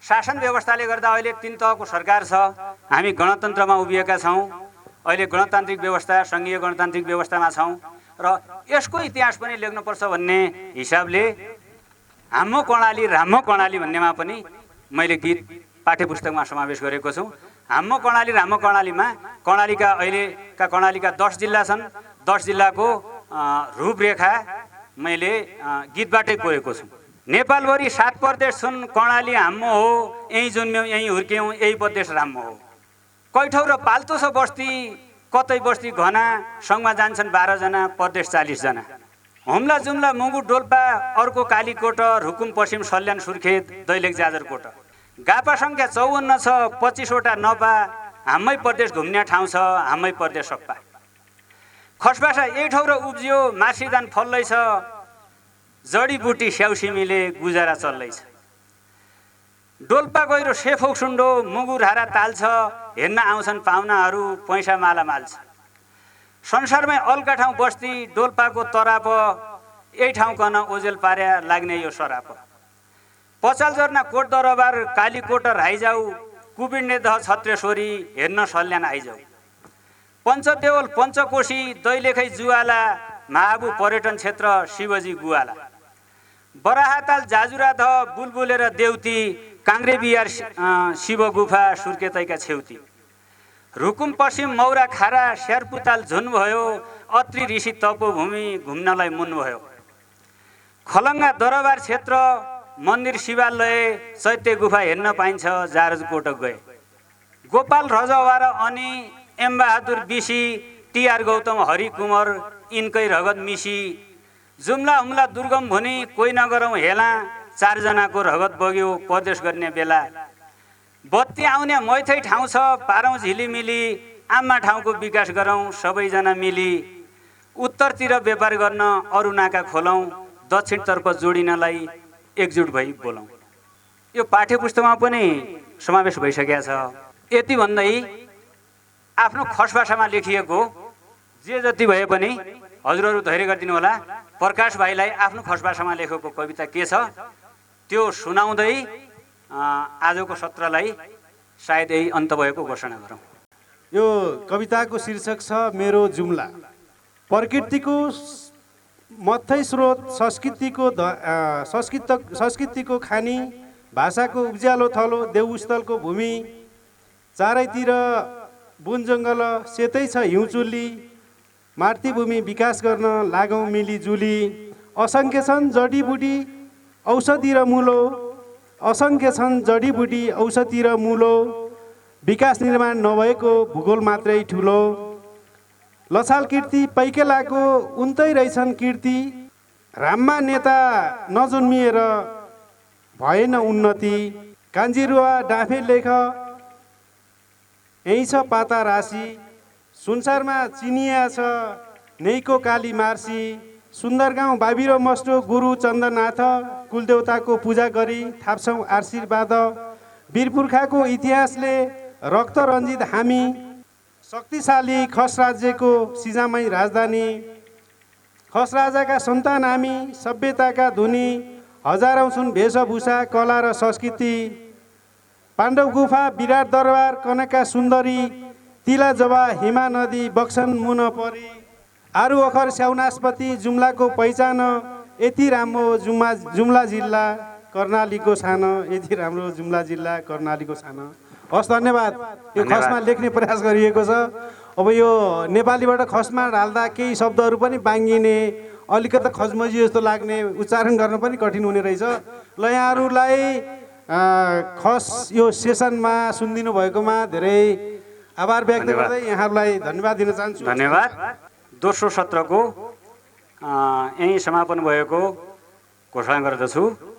शासन व्यवस्थाले गर्दा अहिले 3 तहको सरकार छ। हामी गणतन्त्रमा उभिएका छौँ। अहिले गणतान्त्रिक व्यवस्था सङ्घीय गणतान्त्रिक व्यवस्थामा छौँ र यसको इतिहास पनि लेख्नुपर्छ भन्ने हिसाबले हाम्रो कर्णाली राम्रो कर्णाली भन्नेमा पनि मैले गीत पाठ्यपुस्तकमा समावेश गरेको छु। हाम्रो कर्णाली राम्रो कर्णालीमा अहिलेका कर्णालीका 10 जिल्ला छन्। 10 जिल्लाको रूपरेखा मैले गीतबाटै कोरेको छु। नेपालभरि 7 प्रदेश छन्, कर्णाली हाम्रो हो, यहीँ जन्म्यौँ यहीँ हुर्क्यौँ, यही प्रदेश राम्रो हो। कैठौँ र पाल्तो छ बस्ती, कतै बस्ती घना, सङ्घमा जान्छन् 12 जना, प्रदेश 40 जना। हुम्ला जुम्ला मुगु डोल्पा अर्को कालीकोट, रुकुम पश्चिम सल्यान सुर्खेत दैलेख जाजरकोट। गापा सङ्ख्या 54 छ, 25वटा नपा, हाम्रै प्रदेश घुम्ने ठाउँ छ, हाम्रै प्रदेश सप्पा। खसभाषा यही ठाउँ र उब्जियो, मार्सिदान फल्दैछ, जडीबुटी स्याउसिमीले गुजारा चल्दैछ। डोल्पा गहिरो सेफौक सुन्डो, मुगुर हारा ताल छ, हेर्न आउँछन् पाहुनाहरू, पैसा माला माल छ। संसारमै अल्का ठाउँ बस्ती, डोल्पाको तराप, यही ठाउँ कन ओजेल पार्या लाग्ने यो सराप। पचाल जर्ना कोट दरबार, कालीकोट राइजाऊ, कुबिड्ने दह छत्रेश्वरी, हेर्न सल्यान आइजाऊ। पञ्चदेवल पञ्चकोशी, दैलेखै जुवाला, महाबु पर्यटन क्षेत्र शिवजी गुवाला। बराहाताल जाजुरा ध, बुलबुलेर देउती, काङ्ग्रे बिहार शिव गुफा सुर्खेतैका छेउती। रुकुम पश्चिम मौरा खारा, स्यारपुताल झुन भयो, अत्रि ऋषि तपोभूमि घुम्नलाई मुन भयो। खलङ्गा दरबार क्षेत्र, मन्दिर शिवालय, चैत्य गुफा हेर्न पाइन्छ, जारजकोट गए। गोपाल रजवार अनि एम बहादुर बिसी, टिआर गौतम हरिकुमार यिनकै रगत मिसी। जुम्ला हुम्ला दुर्गम भुनी, कोही नगरौँ हेला, 4 जनाको रगत बग्यो प्रदेश गर्ने बेला। बत्ती आउने मैथै ठाउँ छ, पारौँ झिलिमिली, आम्मा ठाउँको विकास गरौँ सबैजना मिली। उत्तरतिर व्यापार गर्न अरू नाका खोलौँ, दक्षिणतर्फ जोडिनलाई एकजुट भई बोलौँ। यो पाठ्यपुस्तकमा पनि समावेश भइसकेको छ। यति भन्दै आफ्नो खस भाषामा लेखिएको जे जति भए पनि हजुरहरू धैर्य गरिदिनु होला। प्रकाश भाइलाई आफ्नो खस भाषामा लेखेको कविता के छ त्यो सुनाउँदै आजको सत्रलाई सायद यही अन्त भएको घोषणा गरौँ। यो कविताको शीर्षक छ मेरो जुम्ला। प्रकृतिको मथै स्रोत, संस्कृतिको खानी, भाषाको उज्यालो थलो, देवस्थलको भूमि, चारैतिर वन जङ्गल, सेतै छ हिउँचुली, मातृभूमि विकास गर्न लागौँ मिलिजुली। असङ्ख्य छन् जडीबुटी औषधि र मूलो, असङ्ख्य छन् जडीबुटी औषधि र मूलो, विकास निर्माण नभएको भूगोल मात्रै ठुलो। लछाल कीर्ति पैकेलाको उन्तै रहेछन् कीर्ति, राममा नेता नजन्मिएर भएन उन्नति। कान्जिरुवा डाँफे लेख यही छ पाता राशि, संसारमा चिनिया छ नेइको काली मार्सी। सुन्दर गाउँ बाबिरो मस्टो गुरु चन्द्रनाथ, कुलदेवताको पूजा गरी थाप्छौँ आशीर्वाद। वीरपुर्खाको इतिहासले रक्त रञ्जित हामी, शक्तिशाली खस राज्यको सिजामै राजधानी। खस राजाका सन्तान हामी, सभ्यताका धुनी, हजारौँ छन् वेशभूषा कला र संस्कृति। पाण्डव गुफा, विराट दरबार, कनका सुन्दरी, तिला जवा, हिमा नदी बक्सन मुन परी। आरु अखर स्याउनास्पति जुम्लाको पहिचान, यति राम्रो जुम्ला जिल्ला कर्णालीको सानो, यति राम्रो जुम्ला जिल्ला कर्णालीको सानो। हस्, धन्यवाद। यो खसमा लेख्ने प्रयास गरिएको छ। अब यो नेपालीबाट खसमा ढाल्दा केही शब्दहरू पनि बाङ्गिने, अलिकति खजमजी जस्तो लाग्ने, उच्चारण गर्न पनि कठिन हुने रहेछ। ल, यहाँहरूलाई खस यो सेसनमा सुनिदिनु भएकोमा धेरै आभार व्यक्त गर्दै यहाँहरूलाई धन्यवाद दिन चाहन्छु। धन्यवाद। दोस्रो सत्रको यहीँ समापन भएको घोषणा गर्दछु।